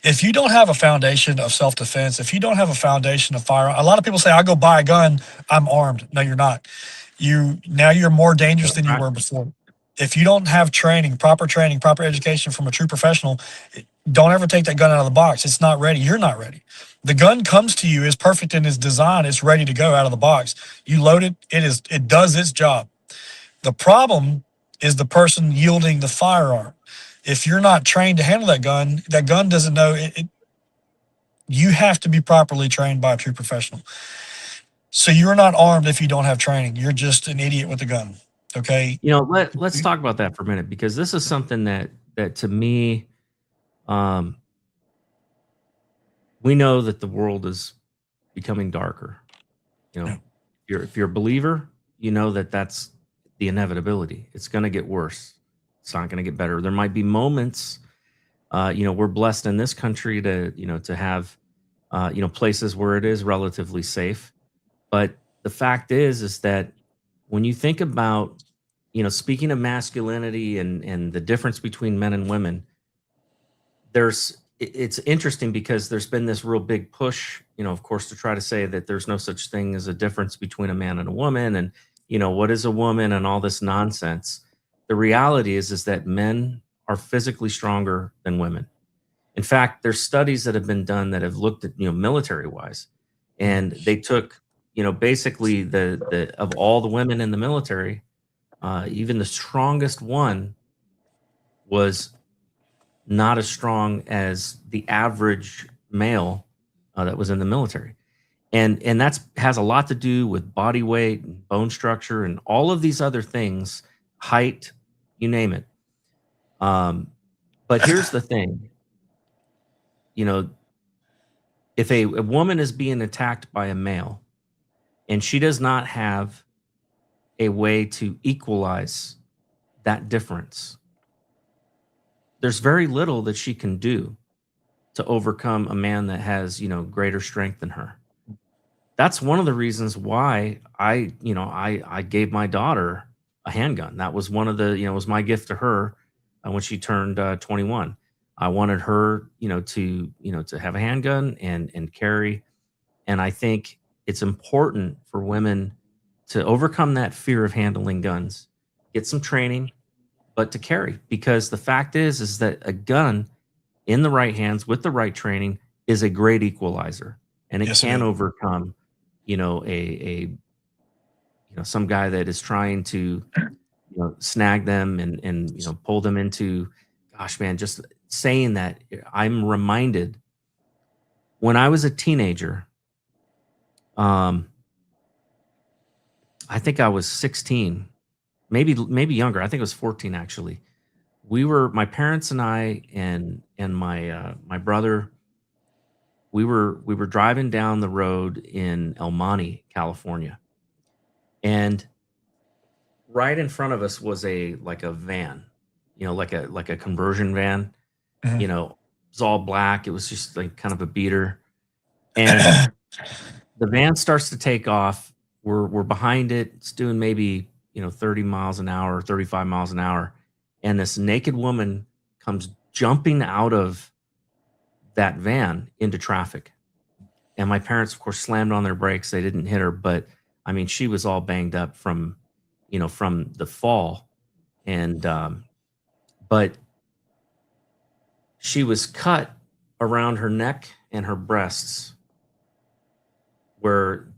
if you don't have a foundation of self-defense, if you don't have a foundation of firearm, a lot of people say, I go buy a gun, I'm armed. No, you're not. You're more dangerous than you were before. If you don't have proper education from a true professional, don't ever take that gun out of the box. It's not ready. You're not ready. The gun comes to you, is perfect in its design. It's ready to go out of the box. You load it. It does its job. The problem is the person yielding the firearm. If you're not trained to handle that gun doesn't know it. You have to be properly trained by a true professional. So you're not armed if you don't have training. You're just an idiot with a gun. Okay. Let's talk about that for a minute, because this is something that to me, um, we know that the world is becoming darker. Yeah. If you're a believer, you know that that's the inevitability. It's going to get worse. It's not going to get better. There might be moments. We're blessed in this country to have places where it is relatively safe. But the fact is that when you think about, speaking of masculinity and the difference between men and women, it's interesting because there's been this real big push, of course, to try to say that there's no such thing as a difference between a man and a woman, and what is a woman and all this nonsense. The reality is that men are physically stronger than women. In fact, there's studies that have been done that have looked at military wise, and they took basically the of all the women in the military, even the strongest one was not as strong as the average male that was in the military. And that's has a lot to do with body weight and bone structure and all of these other things, height, you name it. But here's the thing, if a woman is being attacked by a male and she does not have a way to equalize that difference, there's very little that she can do to overcome a man that has, greater strength than her. That's one of the reasons why I gave my daughter a handgun. That was one of the, it was my gift to her when she turned 21. I wanted her, to have a handgun and carry. And I think it's important for women to overcome that fear of handling guns, get some training, but to carry, because the fact is that a gun in the right hands with the right training is a great equalizer, and it Yes, it can is. overcome, some guy that is trying to, snag them and pull them into, gosh, man, just saying that, I'm reminded when I was a teenager, I think I was 16, maybe younger. I think it was 14 actually. My parents and I and my brother, we were driving down the road in El Monte, California, and right in front of us was like a van, like a conversion van. Mhm. It was all black. It was just like kind of a beater, and the van starts to take off. We're behind it. It's doing maybe 30 miles an hour, 35 miles an hour, and this naked woman comes jumping out of that van into traffic. And my parents, of course, slammed on their brakes. They didn't hit her, but I mean, she was all banged up from the fall, and but she was cut around her neck and her breasts, where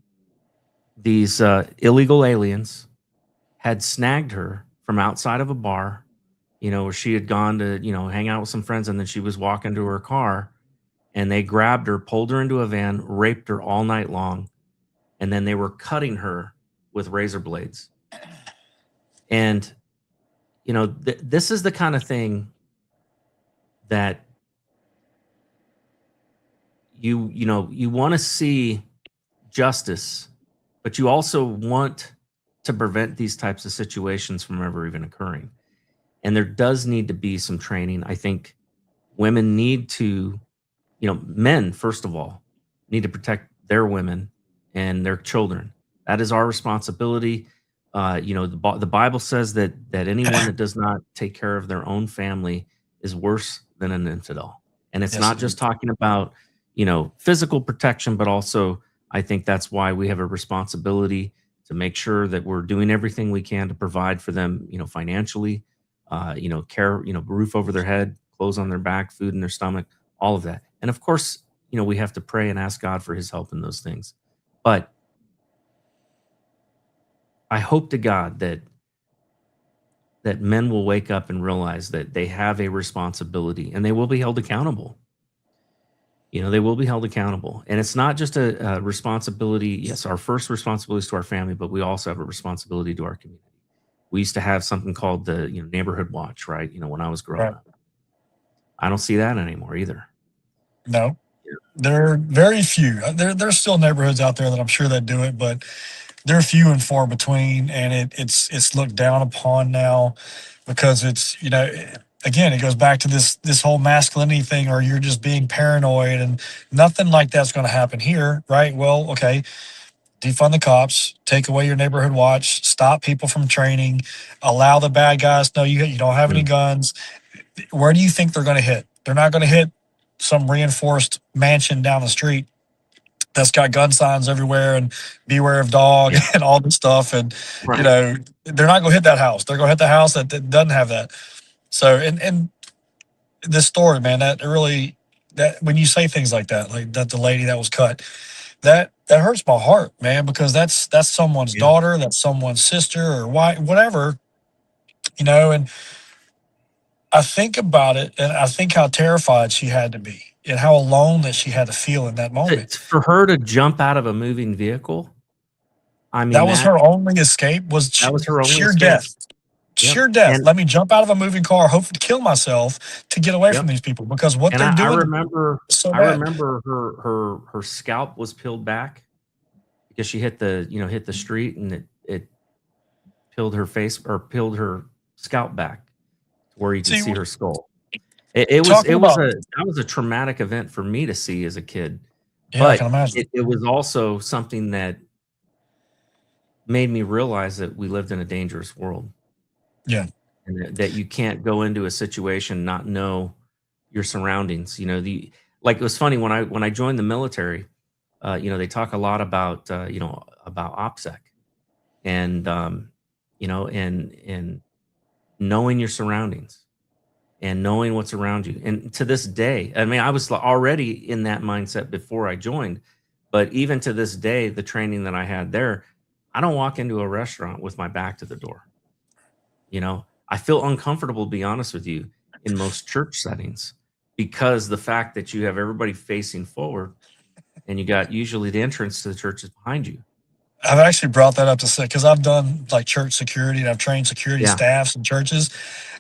these illegal aliens had snagged her from outside of a bar, where she had gone to, hang out with some friends, and then she was walking to her car, and they grabbed her, pulled her into a van, raped her all night long, and then they were cutting her with razor blades. And, this is the kind of thing that you want to see justice, but you also want to prevent these types of situations from ever even occurring. And there does need to be some training. I think women need to, men, first of all, need to protect their women and their children. That is our responsibility. The Bible says that anyone that does not take care of their own family is worse than an infidel. And it's Yes, not it just is. talking about, physical protection, but also I think that's why we have a responsibility to make sure that we're doing everything we can to provide for them, financially, care, roof over their head, clothes on their back, food in their stomach, all of that. And of course, we have to pray and ask God for his help in those things. But I hope to God that men will wake up and realize that they have a responsibility and they will be held accountable. they will be held accountable. And it's not just a responsibility. Yes, our first responsibility is to our family, but we also have a responsibility to our community. We used to have something called the neighborhood watch, right? When I was growing Right. up. I don't see that anymore either. No, there are very few. There's still neighborhoods out there that I'm sure that do it, but they're few and far between, and it's looked down upon now because it's again, it goes back to this whole masculinity thing, or you're just being paranoid, and nothing like that's going to happen here, right? Well, okay, defund the cops, take away your neighborhood watch, stop people from training, allow the bad guys to know you don't have any Mm. guns. Where do you think they're going to hit? They're not going to hit some reinforced mansion down the street that's got gun signs everywhere and beware of dog Yeah. and all this stuff. And, Right. they're not going to hit that house. They're going to hit the house that doesn't have that. So, and this story, man, that when you say things like that the lady that was cut, that hurts my heart, man, because that's someone's Yeah. daughter, that's someone's sister or wife, whatever, and I think about it and I think how terrified she had to be and how alone that she had to feel in that moment. For her to jump out of a moving vehicle, I mean, That was her only escape, was that was her only sheer escape. death. Yep. Sheer death. And Let me jump out of a moving car, hope to kill myself to get away Yep. from these people, because what and they're I doing remember is so I bad. remember her scalp was peeled back because she hit the street, and it peeled her face, or peeled her scalp back to where you could see her skull. It Talking was about, that was a traumatic event for me to see as a kid, yeah, I can but imagine. it was also something that made me realize that we lived in a dangerous world, Yeah. and that you can't go into a situation not know your surroundings. Like, it was funny when I joined the military. They talk a lot about about OPSEC, and and knowing your surroundings and knowing what's around you. And to this day, I mean, I was already in that mindset before I joined, but even to this day, the training that I had there, I don't walk into a restaurant with my back to the door. I feel uncomfortable, to be honest with you, in most church settings, because the fact that you have everybody facing forward, and you got usually the entrance to the church is behind you. I've actually brought that up to say, because I've done like church security and I've trained security Yeah. staffs in churches,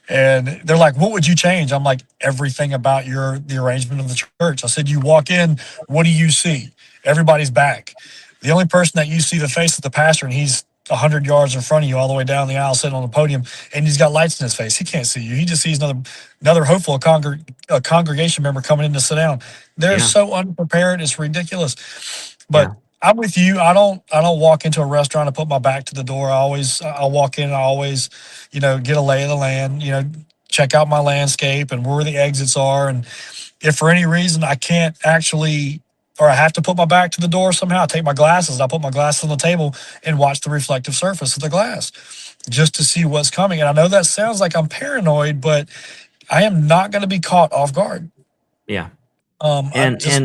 and they're like, "What would you change?" I'm like, "Everything about the arrangement of the church." I said, "You walk in, what do you see? Everybody's back. The only person that you see the face is the pastor, and he's 100 yards in front of you, all the way down the aisle, sitting on the podium, and he's got lights in his face. He can't see you. He just sees another hopeful a congregation member coming in to sit down. They're Yeah. so unprepared, it's ridiculous." But Yeah. I'm with you. I don't walk into a restaurant and put my back to the door. I'll walk in and I always, get a lay of the land, check out my landscape and where the exits are. And if for any reason I can't actually, or I have to put my back to the door somehow, I take my glasses, I put my glasses on the table and watch the reflective surface of the glass just to see what's coming. And I know that sounds like I'm paranoid, but I am not going to be caught off guard. Yeah. I'm just,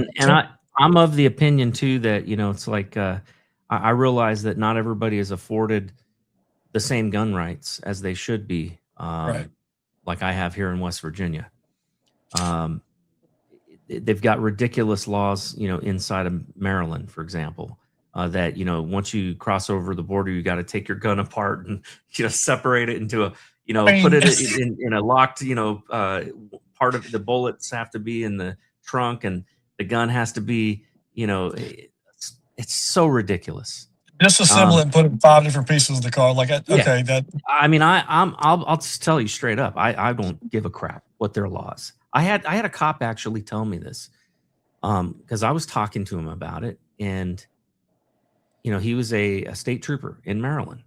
I'm of the opinion too that it's like I realize that not everybody is afforded the same gun rights as they should be, right. like I have here in West Virginia. They've got ridiculous laws, inside of Maryland, for example, that once you cross over the border, you got to take your gun apart and separate it into a put it in a locked part of the bullets have to be in the trunk, and the gun has to be it's so ridiculous. Disassemble it and put it in 5 different pieces of the car. Like, okay, that. I mean, I'll just tell you straight up. I don't give a crap what their laws. I had a cop actually tell me this, because I was talking to him about it, and he was a state trooper in Maryland.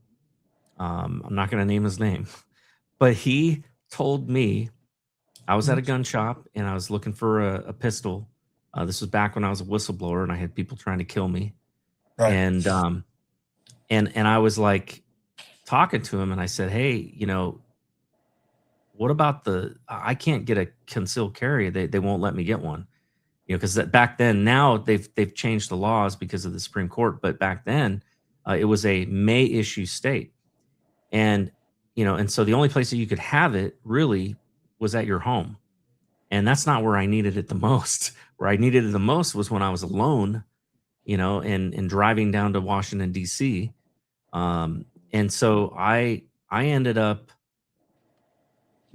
I'm not going to name his name, but he told me, I was at a gun shop and I was looking for a pistol. This was back when I was a whistleblower and I had people trying to kill me. Right. And I was like talking to him, and I said, "Hey, what about I can't get a concealed carry. They won't let me get one, because back then, now they've changed the laws because of the Supreme Court, but back then it was a may issue state, and and so the only place that you could have it really was at your home, And that's not where I needed it the most. Where I needed it the most was when I was alone, and driving down to Washington, D.C. And so I ended up,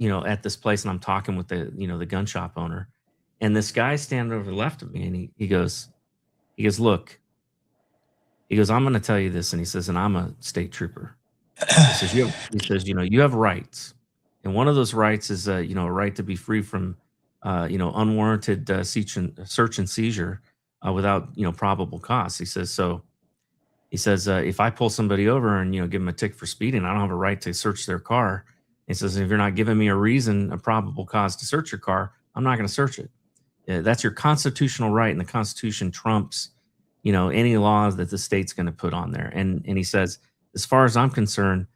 at this place, and I'm talking with the gun shop owner, and this guy standing over the left of me, and he goes, look, he goes, I'm going to tell you this. And he says, and I'm a state trooper. He says, you have rights. And one of those rights is, a right to be free from, unwarranted search and seizure without, probable cause. He says, if I pull somebody over and, give them a ticket for speeding, I don't have a right to search their car. He says, if you're not giving me a probable cause to search your car, I'm not going to search it. That's your constitutional right, and the Constitution trumps, any laws that the state's going to put on there. And he says, as far as I'm concerned,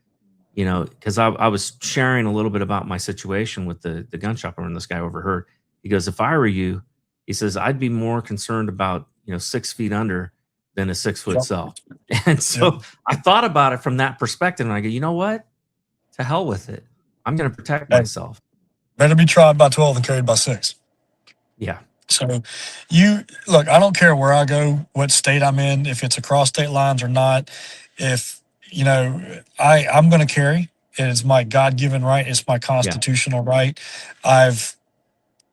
because I was sharing a little bit about my situation with the gun shop owner, and this guy overheard. He goes, if I were you, he says, I'd be more concerned about, 6 feet under than a 6 foot cell. And so I thought about it from that perspective, and I go, you know what? To hell with it. I'm going to protect myself. Better be tried by 12 than carried by 6. Yeah. So look, I don't care where I go, what state I'm in, if it's across state lines or not. If, I'm going to carry. It is my God-given right. It's my constitutional right. I've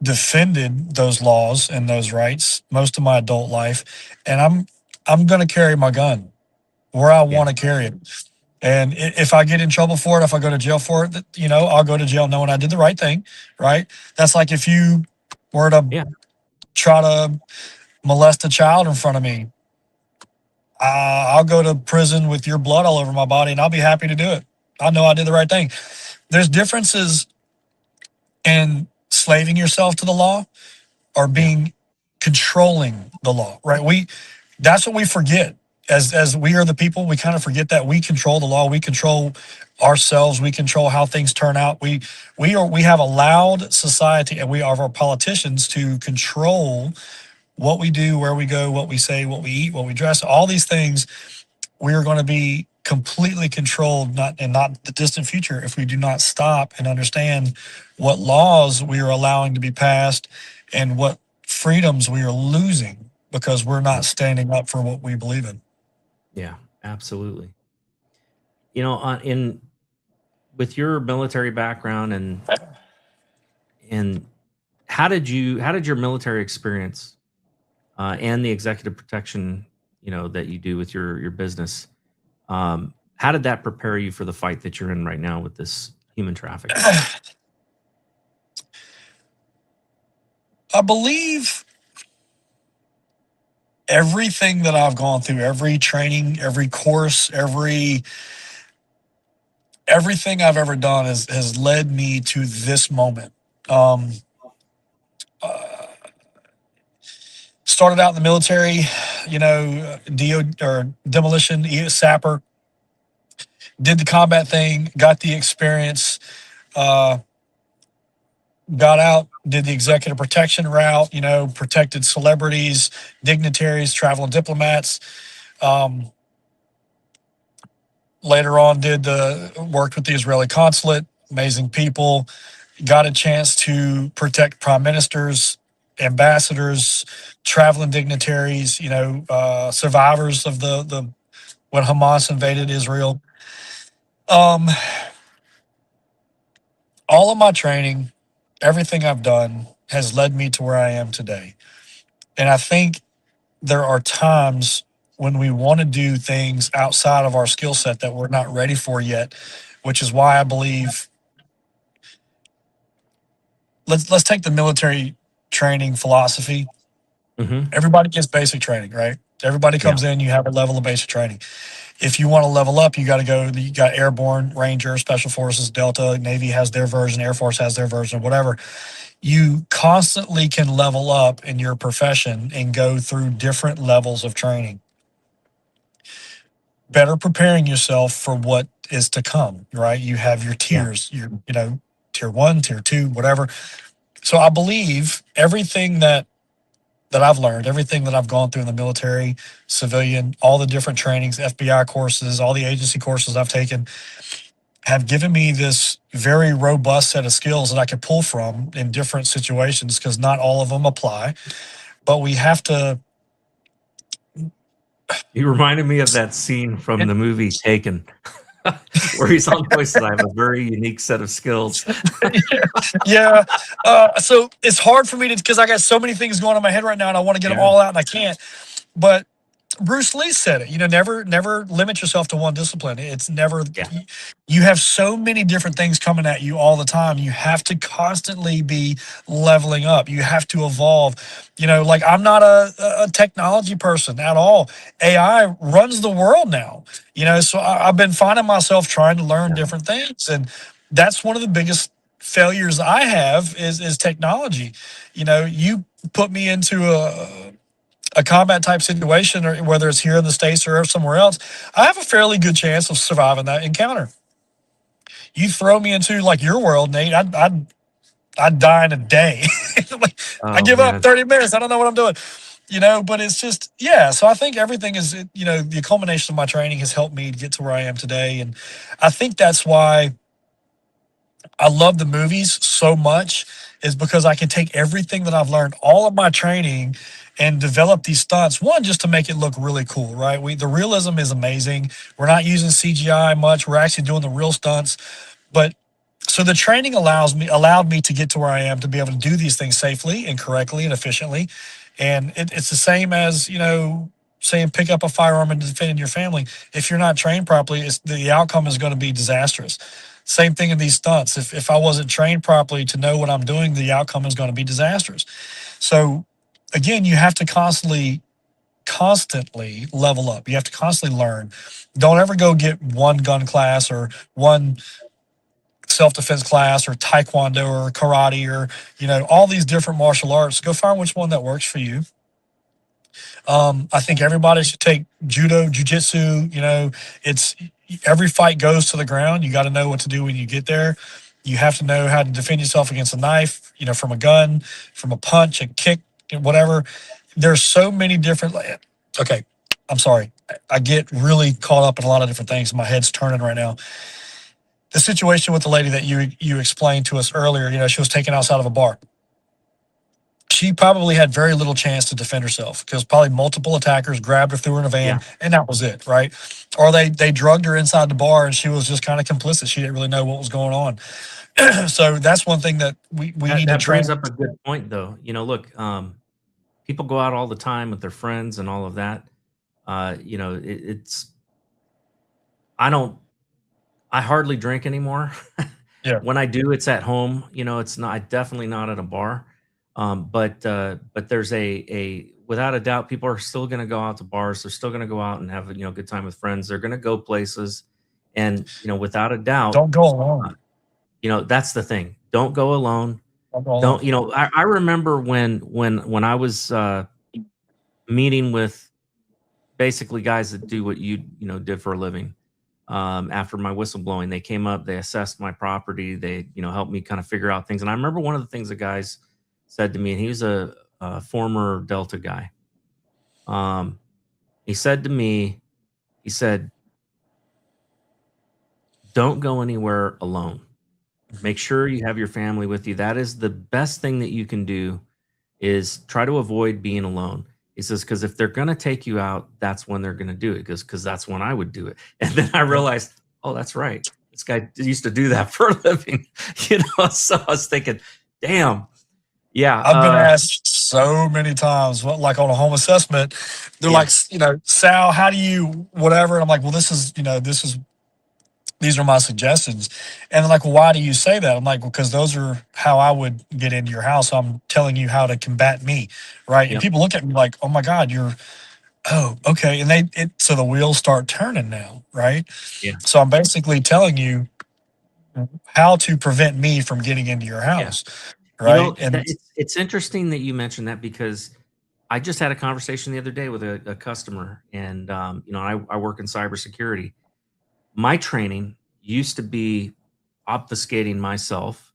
defended those laws and those rights most of my adult life. And I'm going to carry my gun where I want to carry it. And if I get in trouble for it, if I go to jail for it, I'll go to jail knowing I did the right thing, right? That's like if you were to try to molest a child in front of me, I'll go to prison with your blood all over my body, and I'll be happy to do it. I know I did the right thing. There's differences in slaving yourself to the law or being controlling the law, right? That's what we forget. As we are the people, we kind of forget that we control the law. We control ourselves. We control how things turn out. We have allowed society, and we are our politicians to control what we do, where we go, what we say, what we eat, what we dress. All these things, we are going to be completely controlled, not the distant future, if we do not stop and understand what laws we are allowing to be passed and what freedoms we are losing because we're not standing up for what we believe in. Yeah, absolutely. With your military background and how did your military experience and the executive protection, that you do with your business, how did that prepare you for the fight that you're in right now with this human trafficking? I believe everything that I've gone through, every training, every course, everything I've ever done has led me to this moment. Started out in the military, demolition, sapper, did the combat thing, got the experience, got out, did the executive protection route, protected celebrities, dignitaries, traveling diplomats. Later on, worked with the Israeli consulate, amazing people, got a chance to protect prime ministers, ambassadors, traveling dignitaries, survivors of the when Hamas invaded Israel. All of my training, everything I've done has led me to where I am today. And I think there are times when we want to do things outside of our skill set that we're not ready for yet, which is why I believe let's take the military training philosophy. Mm-hmm. Everybody gets basic training, right? Everybody comes in, you have a level of basic training. If you want to level up, you got airborne, Ranger, Special Forces, Delta, Navy has their version, Air Force has their version, whatever. You constantly can level up in your profession and go through different levels of training. Better preparing yourself for what is to come, right? You have your tiers, tier 1, tier 2, whatever. So I believe everything that I've learned, everything that I've gone through in the military, civilian, all the different trainings, FBI courses, all the agency courses I've taken, have given me this very robust set of skills that I can pull from in different situations, because not all of them apply. But we have to. You reminded me of that scene from the movie Taken, where he's on voices. I have a very unique set of skills. Yeah. So it's hard for me to, because I got so many things going on in my head right now, and I want to get them all out, and I can't. But Bruce Lee said it, never limit yourself to one discipline. It's never, you have so many different things coming at you all the time. You have to constantly be leveling up. You have to evolve. Like, I'm not a technology person at all. AI runs the world now, so I've been finding myself trying to learn different things. And that's one of the biggest failures I have is technology. You put me into a combat type situation, or whether it's here in the States or somewhere else, I have a fairly good chance of surviving that encounter. You throw me into like your world, Nate, I'd die in a day. Like, I give up 30 minutes. I don't know what I'm doing, but it's just, so I think everything is, the culmination of my training has helped me to get to where I am today. And I think that's why I love the movies so much, is because I can take everything that I've learned, all of my training, and develop these stunts. One, just to make it look really cool, right? The realism is amazing. We're not using CGI much. We're actually doing the real stunts. But so the training allowed me to get to where I am, to be able to do these things safely and correctly and efficiently. And it's the same as, saying pick up a firearm and defending your family. If you're not trained properly, the outcome is going to be disastrous. Same thing in these stunts. If I wasn't trained properly to know what I'm doing, the outcome is going to be disastrous. So again, you have to constantly level up. You have to constantly learn. Don't ever go get one gun class or one self-defense class or taekwondo or karate or, all these different martial arts. Go find which one that works for you. I think everybody should take judo, jujitsu. It's every fight goes to the ground. You got to know what to do when you get there. You have to know how to defend yourself against a knife, from a gun, from a punch, a kick, whatever. There's so many different. Okay, I'm sorry. I get really caught up in a lot of different things. My head's turning right now. The situation with the lady that you explained to us earlier, she was taken outside of a bar. She probably had very little chance to defend herself, because probably multiple attackers grabbed her, threw her in a van, and that was it, right? Or they drugged her inside the bar, and she was just kind of complicit. She didn't really know what was going on. So that's one thing that we need to train. That brings up a good point, though. Look, people go out all the time with their friends and all of that. I hardly drink anymore. Yeah. When I do, it's at home. It's not, definitely not at a bar. But there's without a doubt, people are still going to go out to bars. They're still going to go out and have a good time with friends. They're going to go places, and without a doubt, don't go alone. That's the thing. Don't go alone. Don't. I remember when I was meeting with basically guys that do what you did for a living. After my whistleblowing, they came up, they assessed my property, they helped me kind of figure out things. And I remember one of the things the guys said to me, and he was a former Delta guy. He said to me, don't go anywhere alone. Make sure you have your family with you. That is the best thing that you can do, is try to avoid being alone. He says, because if they're going to take you out, that's when they're going to do it. Because that's when I would do it. And then I realized, oh, that's right. This guy used to do that for a living. So I was thinking, damn. Yeah. I've been asked so many times, like on a home assessment, they're like, Sal, how do you, whatever. And I'm like, well, these are my suggestions. And they're like, well, why do you say that? I'm like, well, because those are how I would get into your house. I'm telling you how to combat me, right? Yep. And people look at me like, oh my God, oh, okay. And so the wheels start turning now, right? Yeah. So I'm basically telling you how to prevent me from getting into your house, right? It's interesting that you mentioned that, because I just had a conversation the other day with a customer, and I work in cybersecurity. My training used to be obfuscating myself,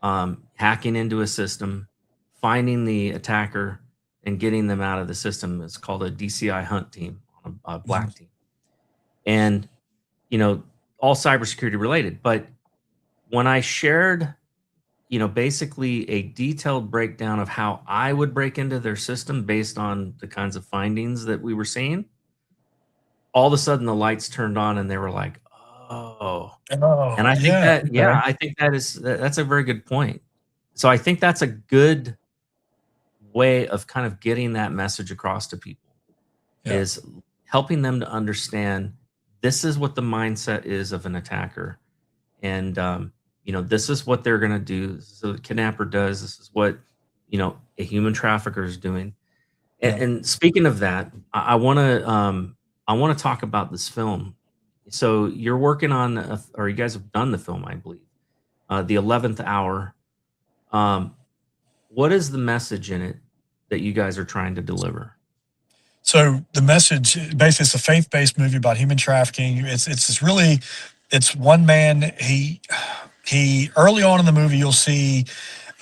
hacking into a system, finding the attacker, and getting them out of the system. It's called a DCI hunt team, a black team. And, all cybersecurity related. But when I shared, basically a detailed breakdown of how I would break into their system based on the kinds of findings that we were seeing, all of a sudden the lights turned on and they were like, oh. Oh, And I think yeah. that, yeah, I think that's a very good point. So I think that's a good way of kind of getting that message across to people, is helping them to understand this is what the mindset is of an attacker. And, this is what they're going to do. This is what a kidnapper does. This is what, a human trafficker is doing. And speaking of that, I want to talk about this film. So you're working on, or you guys have done the film, I believe, the 11th Hour. What is the message in it that you guys are trying to deliver? So the message, basically, it's a faith-based movie about human trafficking. It's one man. He early on in the movie, you'll see,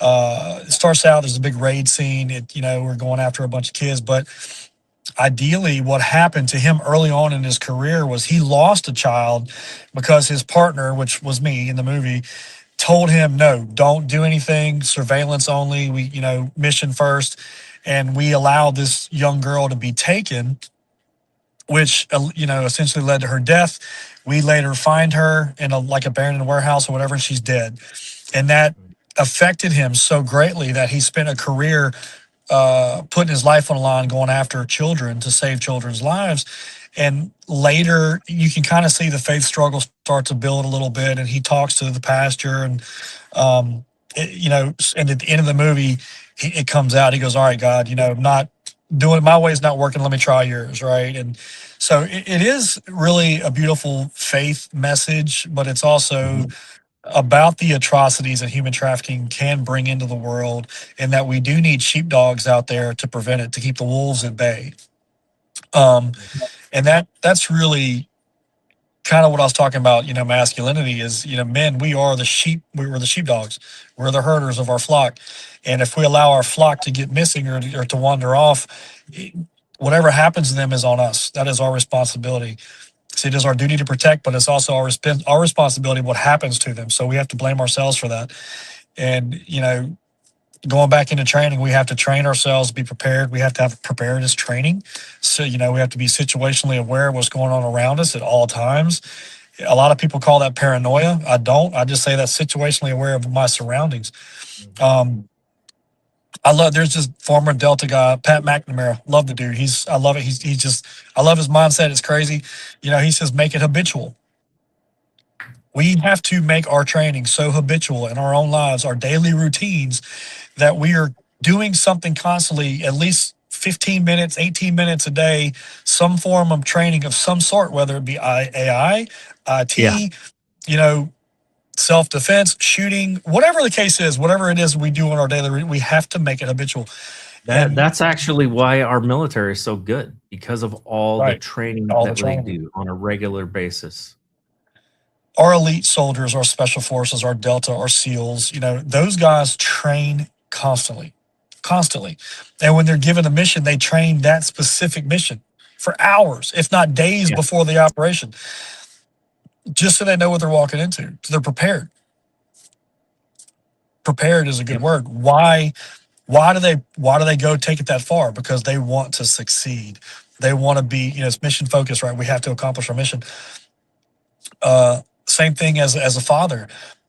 it starts out, there's a big raid scene. We're going after a bunch of kids, but ideally what happened to him early on in his career was he lost a child because his partner, which was me in the movie, told him, no, don't do anything, surveillance only, mission first. And we allowed this young girl to be taken, which, essentially led to her death. We later find her in a abandoned warehouse or whatever, and she's dead. And that affected him so greatly that he spent a career putting his life on the line, going after children to save children's lives. And later, you can kind of see the faith struggle start to build a little bit. And he talks to the pastor, and and at the end of the movie, it comes out. He goes, "All right, God, I'm not doing it. My way is not working. Let me try yours." Right. And so it is really a beautiful faith message, but it's also about the atrocities that human trafficking can bring into the world, and that we do need sheepdogs out there to prevent it, to keep the wolves at bay. And that's really kind of what I was talking about. Masculinity is, men, we are the sheep. We're the sheepdogs. We're the herders of our flock. And if we allow our flock to get missing or to wander off, whatever happens to them is on us. That is our responsibility. See, it is our duty to protect, but it's also our responsibility what happens to them. So we have to blame ourselves for that. And, going back into training, we have to train ourselves, be prepared. We have to have preparedness training. So, we have to be situationally aware of what's going on around us at all times. A lot of people call that paranoia. I don't. I just say that's situationally aware of my surroundings. There's this former Delta guy, Pat McNamara. Love the dude. I love it. I love his mindset. It's crazy. He says, make it habitual. We have to make our training so habitual in our own lives, our daily routines, that we are doing something constantly, at least 15 minutes, 18 minutes a day, some form of training of some sort, whether it be AI, IT, self-defense, shooting, whatever the case is, whatever it is we do on our daily, we have to make it habitual. That's actually why our military is so good, because of all the training that they do on a regular basis. Our elite soldiers, our special forces, our Delta, our SEALs, those guys train constantly. And when they're given a mission, they train that specific mission for hours, if not days before the operation, just so they know what they're walking into. So they're prepared. Prepared is a good word. Why do they go take it that far? Because they want to succeed. They want to be, it's mission focused, right? We have to accomplish our mission. Same thing as a father.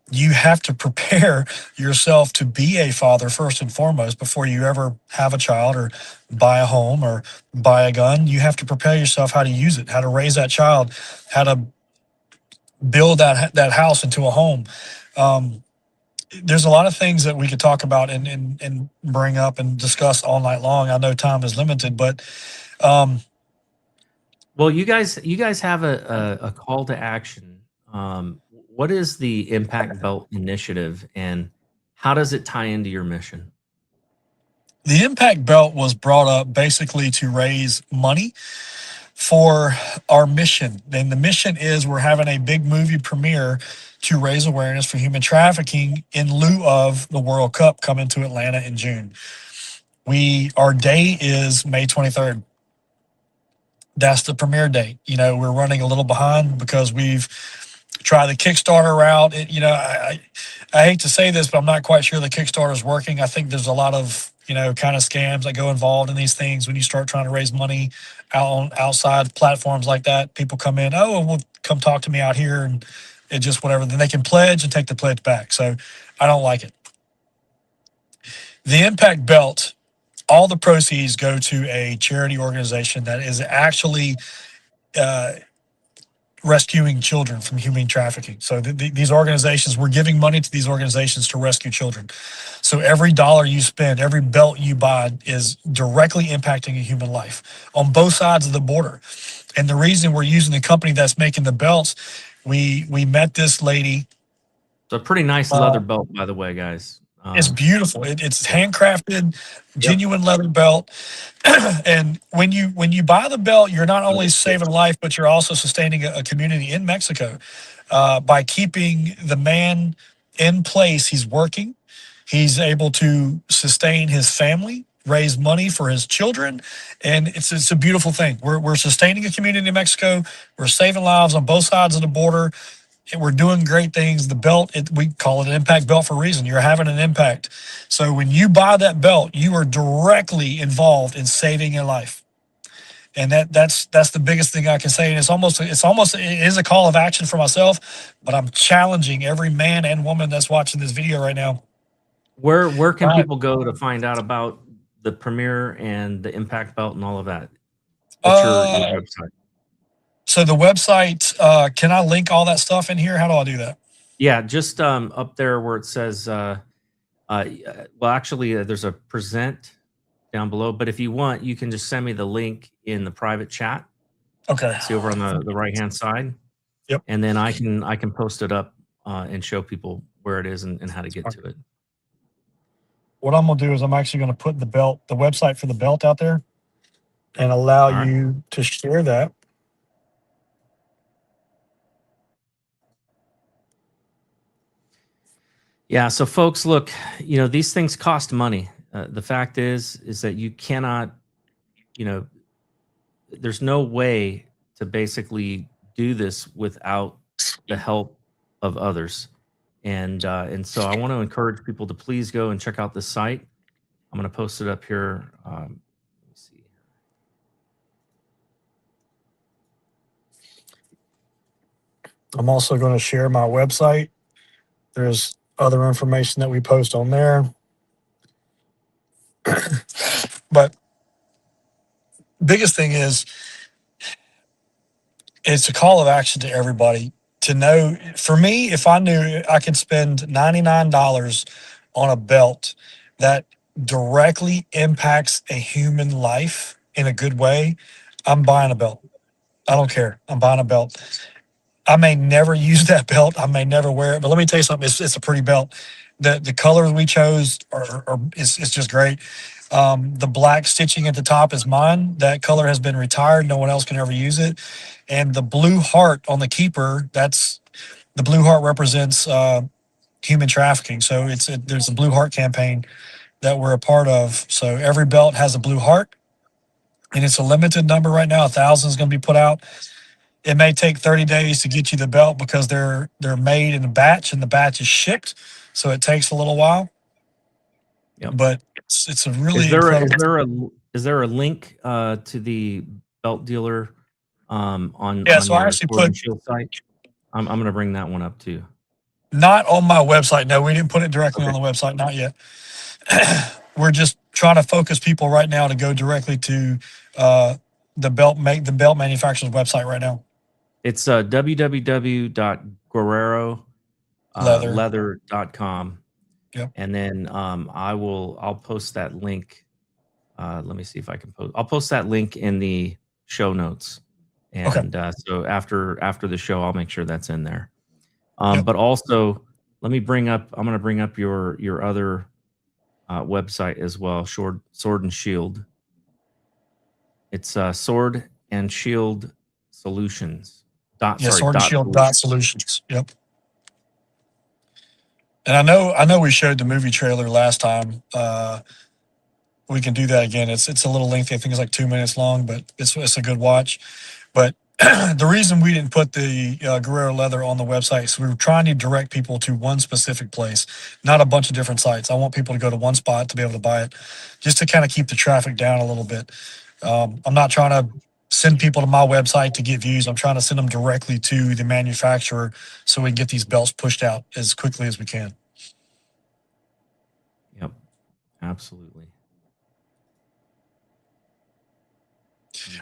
You have to prepare yourself to be a father first and foremost before you ever have a child or buy a home or buy a gun. You have to prepare yourself how to use it, how to raise that child, how to build that house into a home. There's a lot of things that we could talk about and bring up and discuss all night long. I know time is limited, but well, you guys have a call to action. What is the Impact Belt Initiative, and how does it tie into your mission? The Impact Belt was brought up basically to raise money for our mission. And the mission is we're having a big movie premiere to raise awareness for human trafficking in lieu of the World Cup coming to Atlanta in June. Our day is May 23rd. That's the premiere date. We're running a little behind because we've try the Kickstarter route. I hate to say this, but I'm not quite sure the Kickstarter is working. I think there's a lot of, kind of scams that go involved in these things when you start trying to raise money outside platforms like that. People come in, oh, well, come talk to me out here, and it just whatever. Then they can pledge and take the pledge back. So I don't like it. The Impact Belt, all the proceeds go to a charity organization that is actually rescuing children from human trafficking. So these organizations, we're giving money to these organizations to rescue children. So every dollar you spend, every belt you buy is directly impacting a human life on both sides of the border. And the reason we're using the company that's making the belts, we met this lady. It's a pretty nice leather belt, by the way, guys. It's beautiful. It's handcrafted, genuine leather belt. And when you buy the belt, you're not only saving life, but you're also sustaining a community in Mexico by keeping the man in place. He's working. He's able to sustain his family, raise money for his children, and it's a beautiful thing. We're sustaining a community in Mexico. We're saving lives on both sides of the border. And we're doing great things. The belt, we call it an impact belt for a reason. You're having an impact. So when you buy that belt, you are directly involved in saving a life. And that's the biggest thing I can say. And it is a call of action for myself, but I'm challenging every man and woman that's watching this video right now. Where can people go to find out about the premiere and the impact belt and all of that? What's your website? So the website, can I link all that stuff in here? How do I do that? Yeah, just up there where it says, well, actually, there's a present down below. But if you want, you can just send me the link in the private chat. Okay. See over on the right-hand side. Yep. And then I can post it up and show people where it is and how to get to it. What I'm going to do is I'm actually going to put the website for the belt out there and allow you to share that. Yeah, so folks, look, these things cost money. The fact is that you cannot, there's no way to basically do this without the help of others. And so I want to encourage people to please go and check out this site. I'm going to post it up here. Let me see. I'm also going to share my website. There's other information that we post on there. But biggest thing is it's a call of action to everybody to know. For me, if I knew I could spend $99 on a belt that directly impacts a human life in a good way, I'm buying a belt. I don't care. I'm buying a belt. I may never use that belt. I may never wear it, but let me tell you something. It's a pretty belt. The colors we chose it's just great. The black stitching at the top is mine. That color has been retired. No one else can ever use it. And the blue heart on the keeper, the blue heart represents human trafficking. So there's a blue heart campaign that we're a part of. So every belt has a blue heart, and it's a limited number right now. 1,000 is going to be put out. It may take 30 days to get you the belt because they're made in a batch and the batch is shipped. So it takes a little while. Yep. But it's a really is there a link to the belt dealer on so I actually put Shield site? I'm going to bring that one up too. Not on my website. No, we didn't put it directly on the website. Not yet. We're just trying to focus people right now to go directly to the belt manufacturer's website right now. It's www.guerrero.leather.com. Yep. And then I'll post that link. Let me see if I can post. I'll post that link in the show notes. And so after the show, I'll make sure that's in there. But also, I'm going to bring up your other website as well, Sword and Shield. It's Sword and Shield Solutions. Sword and Shield .solutions. Yep. And I know we showed the movie trailer last time. We can do that again. It's a little lengthy. I think it's like 2 minutes long, but it's a good watch. But the reason we didn't put the Guerrero leather on the website is we were trying to direct people to one specific place, not a bunch of different sites. I want people to go to one spot to be able to buy it, just to kind of keep the traffic down a little bit. I'm not trying to send people to my website to get views. I'm trying to send them directly to the manufacturer so we can get these belts pushed out as quickly as we can. Yep, absolutely.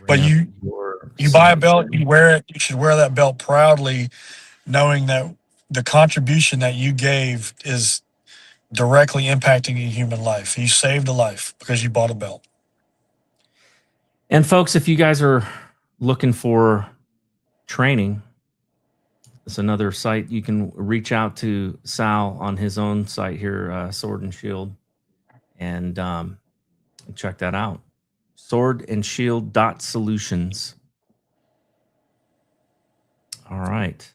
But you buy a belt, you wear it, you should wear that belt proudly, knowing that the contribution that you gave is directly impacting a human life. You saved a life because you bought a belt. And folks, if you guys are looking for training, it's another site. You can reach out to Sal on his own site here, Sword and Shield, and check that out. SwordandShield.solutions. All right.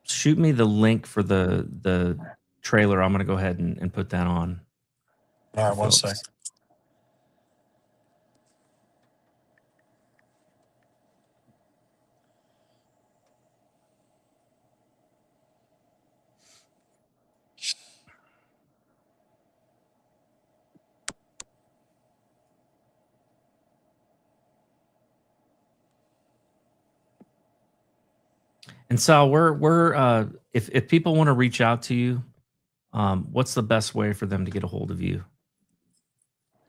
Shoot me the link for the trailer. I'm going to go ahead and put that on. All right, one sec. And Sal, if people want to reach out to you, what's the best way for them to get a hold of you? Do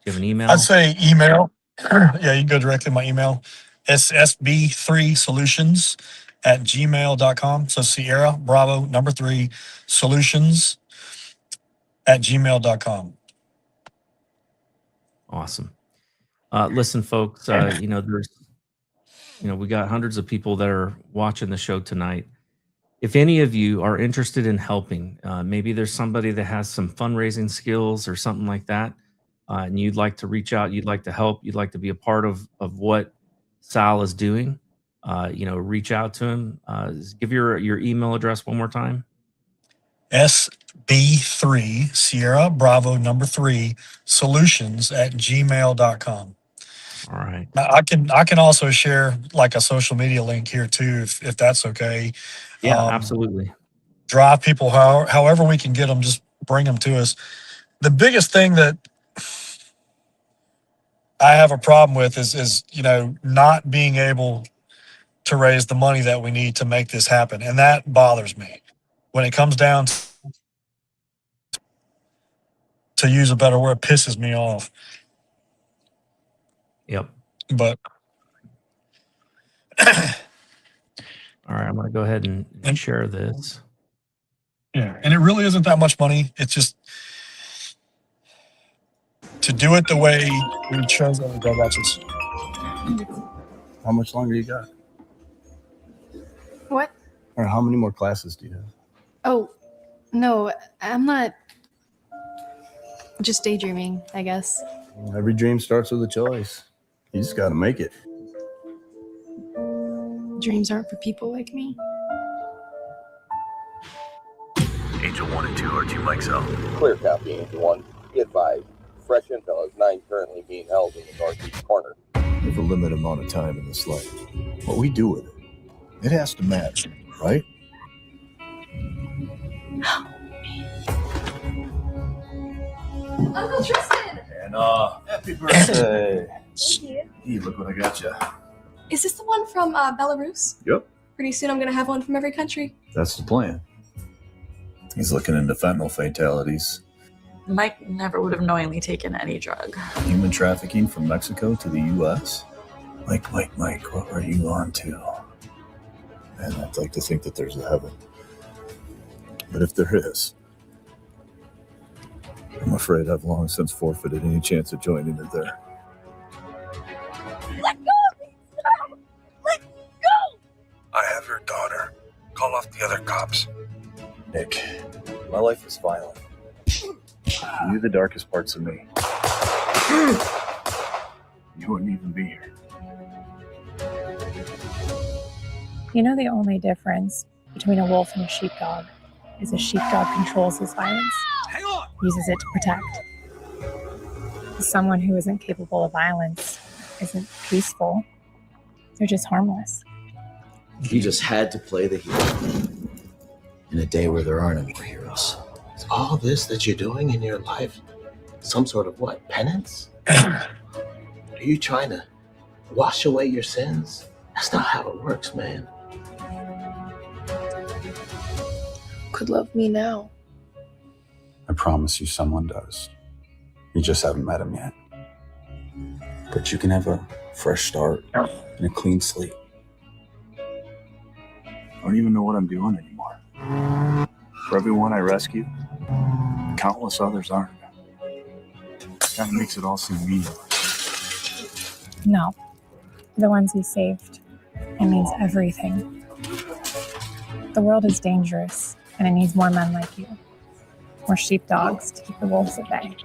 you have an email? I'd say email. Yeah, you can go directly to my email. It's sb3solutions@gmail.com. So Sierra Bravo number 3 solutions@gmail.com. Awesome. Listen, folks, we got hundreds of people that are watching the show tonight. If any of you are interested in helping, maybe there's somebody that has some fundraising skills or something like that, and you'd like to reach out, you'd like to help, you'd like to be a part of what Sal is doing, reach out to him. Give your email address one more time. SB3 Sierra Bravo number 3 solutions@gmail.com. All right. I can also share like a social media link here too, if that's okay. Yeah, absolutely. Drive people however we can get them, just bring them to us. The biggest thing that I have a problem with is not being able to raise the money that we need to make this happen, and that bothers me. When it comes down to use a better word, it pisses me off. Yep. But all right, I'm going to go ahead and share this. Yeah, and it really isn't that much money. It's just to do it the way we chose it. How much longer you got? What? Or how many more classes do you have? Oh, no, I'm not. Just daydreaming, I guess. Every dream starts with a choice. You just got to make it. Dreams aren't for people like me. Angel 1 and 2 are 2 mics out. Clear copy, Angel 1. Be advised. Fresh intel is 9 currently being held in the northeast corner. We have a limited amount of time in this life. What we do with it, it has to match, right? Uncle Tristan! And Happy birthday. Thank you. Hey, look what I got you. Is this the one from Belarus? Yep. Pretty soon I'm going to have one from every country. That's the plan. He's looking into fentanyl fatalities. Mike never would have knowingly taken any drug. Human trafficking from Mexico to the U.S. Mike, what are you on to? Man, I'd like to think that there's a heaven. But if there is, I'm afraid I've long since forfeited any chance of joining her there. Let go of me! Stop! Let go! I have your daughter. Call off the other cops. Nick, my life is violent. You're the darkest parts of me. You wouldn't even be here. You know, the only difference between a wolf and a sheepdog is a sheepdog controls his violence, uses it to protect. Someone who isn't capable of violence isn't peaceful They're just harmless. You just had to play the hero in a day where there are no more heroes. Is all this that you're doing in your life some sort of what, penance? Are you trying to wash away your sins? That's not how it works, man. Could love me now. I promise you someone does. You just haven't met him yet. But you can have a fresh start and a clean slate. I don't even know what I'm doing anymore. For everyone I rescue, countless others aren't. Kind of makes it all seem meaningless. No. The ones you saved. It means everything. The world is dangerous, and it needs more men like you. More sheepdogs to keep the wolves at bay.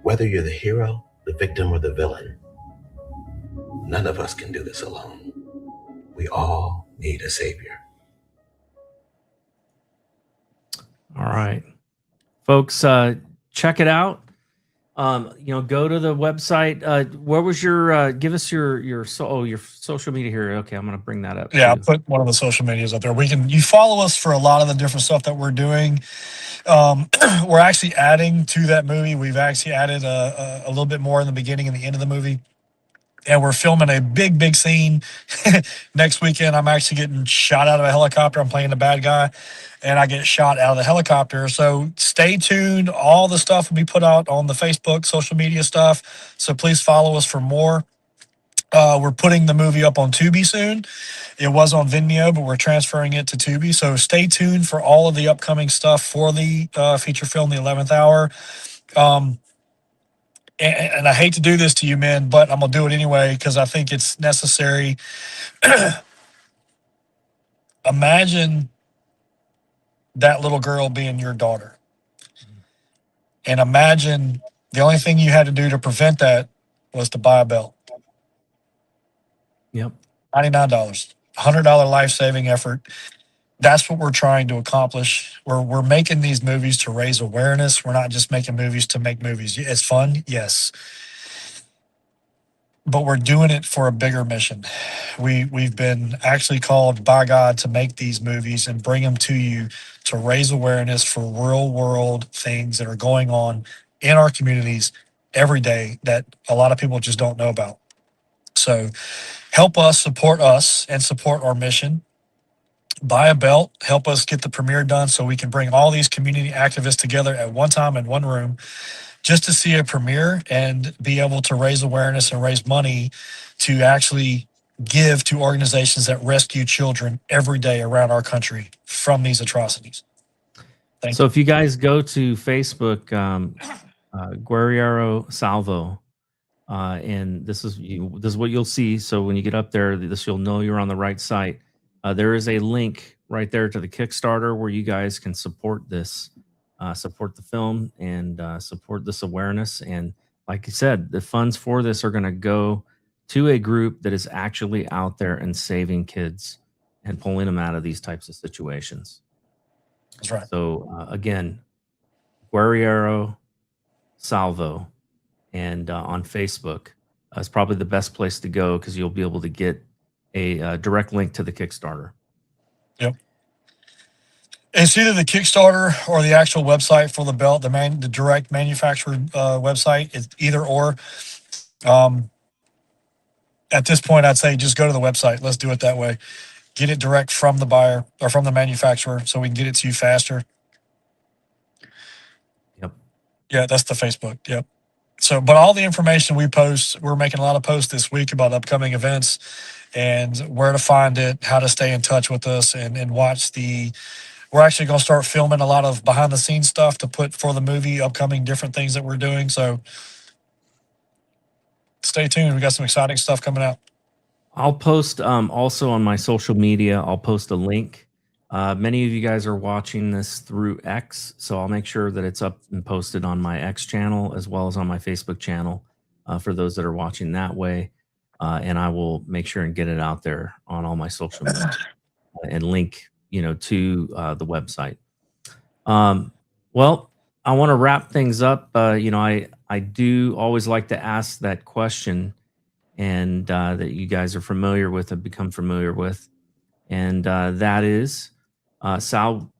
Whether you're the hero, the victim, or the villain, none of us can do this alone. We all need a savior. All right, folks, check it out. Go to the website. Where was your? Give us your social media here. Okay, I'm gonna bring that up. Yeah, I'll too. put one of the social medias up there. You follow us for a lot of the different stuff that we're doing. We're actually adding to that movie. We've actually added a little bit more in the beginning and the end of the movie. And we're filming a big scene next weekend. I'm actually getting shot out of a helicopter. I'm playing the bad guy, and I get shot out of the helicopter. So stay tuned. All the stuff will be put out on the Facebook, social media stuff. So please follow us for more. We're putting the movie up on Tubi soon. It was on Vimeo, but we're transferring it to Tubi. So stay tuned for all of the upcoming stuff for the feature film, The 11th Hour. And I hate to do this to you, men, but I'm going to do it anyway because I think it's necessary. Imagine that little girl being your daughter. And imagine the only thing you had to do to prevent that was to buy a belt. Yep. $99, $100 life-saving effort. That's what we're trying to accomplish. We're making these movies to raise awareness. We're not just making movies to make movies. It's fun, yes. But we're doing it for a bigger mission. We've been actually called by God to make these movies and bring them to you to raise awareness for real world things that are going on in our communities every day that a lot of people just don't know about. So help us, and support our mission. Buy a belt, help us get the premiere done so we can bring all these community activists together at one time in one room just to see a premiere and be able to raise awareness and raise money to actually give to organizations that rescue children every day around our country from these atrocities. Thank So you. if you guys go to Facebook, Guerriero Salvo, and this is what you'll see. So when you get up there, you'll know you're on the right site. There is a link right there to the Kickstarter where you guys can support this, support the film, and support this awareness. And like I said, the funds for this are going to go to a group that is actually out there and saving kids and pulling them out of these types of situations. That's right. So again, Guerriero Salvo, and on Facebook is probably the best place to go because you'll be able to get a direct link to the Kickstarter. Yep. It's either the Kickstarter or the actual website for the belt, the direct manufacturer website. It's either or. At this point, I'd say just go to the website. Let's do it that way. Get it direct from the buyer or from the manufacturer so we can get it to you faster. Yep. Yeah, that's the Facebook. Yep. So, but all the information we post, we're making a lot of posts this week about upcoming events and where to find it, how to stay in touch with us and watch we're actually going to start filming a lot of behind the scenes stuff to put for the movie, upcoming different things that we're doing. So stay tuned. We got some exciting stuff coming out. I'll post also on my social media, I'll post a link. Many of you guys are watching this through X, so I'll make sure that it's up and posted on my X channel as well as on my Facebook channel for those that are watching that way. And I will make sure and get it out there on all my social media and link, to the website. Well, I want to wrap things up. I do always like to ask that question, and that you guys are familiar with, have become familiar with, and that is, Sal.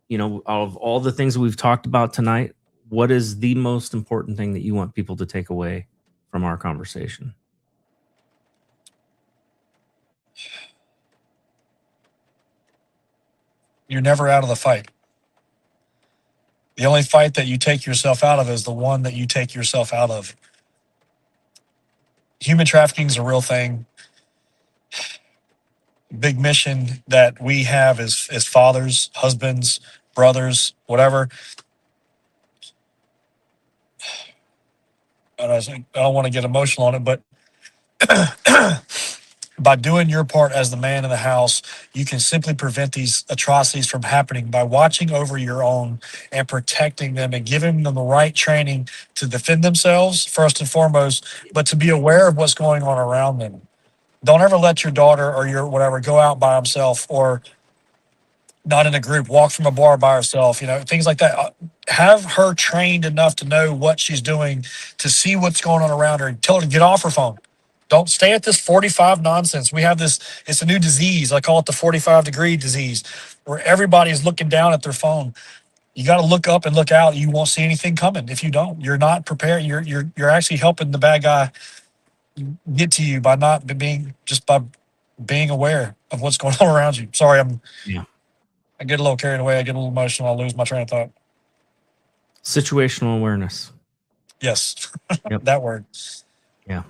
Of all the things that we've talked about tonight, what is the most important thing that you want people to take away from our conversation? You're never out of the fight. The only fight that you take yourself out of is the one that you take yourself out of. Human trafficking is a real thing. Big mission that we have as fathers, husbands, brothers, whatever. I don't want to get emotional on it, but by doing your part as the man in the house, you can simply prevent these atrocities from happening by watching over your own and protecting them and giving them the right training to defend themselves first and foremost, but to be aware of what's going on around them. Don't ever let your daughter or your whatever go out by himself or not in a group, walk from a bar by herself, things like that. Have her trained enough to know what she's doing, to see what's going on around her, and tell her to get off her phone. Don't stay at this 45 nonsense. We have this, it's a new disease. I call it the 45-degree disease, where everybody's looking down at their phone. You got to look up and look out. You won't see anything coming. If you don't, you're not prepared. You're actually helping the bad guy get to you by not being, just by being aware of what's going on around you. Sorry, I get a little carried away. I get a little emotional. I lose my train of thought. Situational awareness. Yes. Yep. That word. Yeah.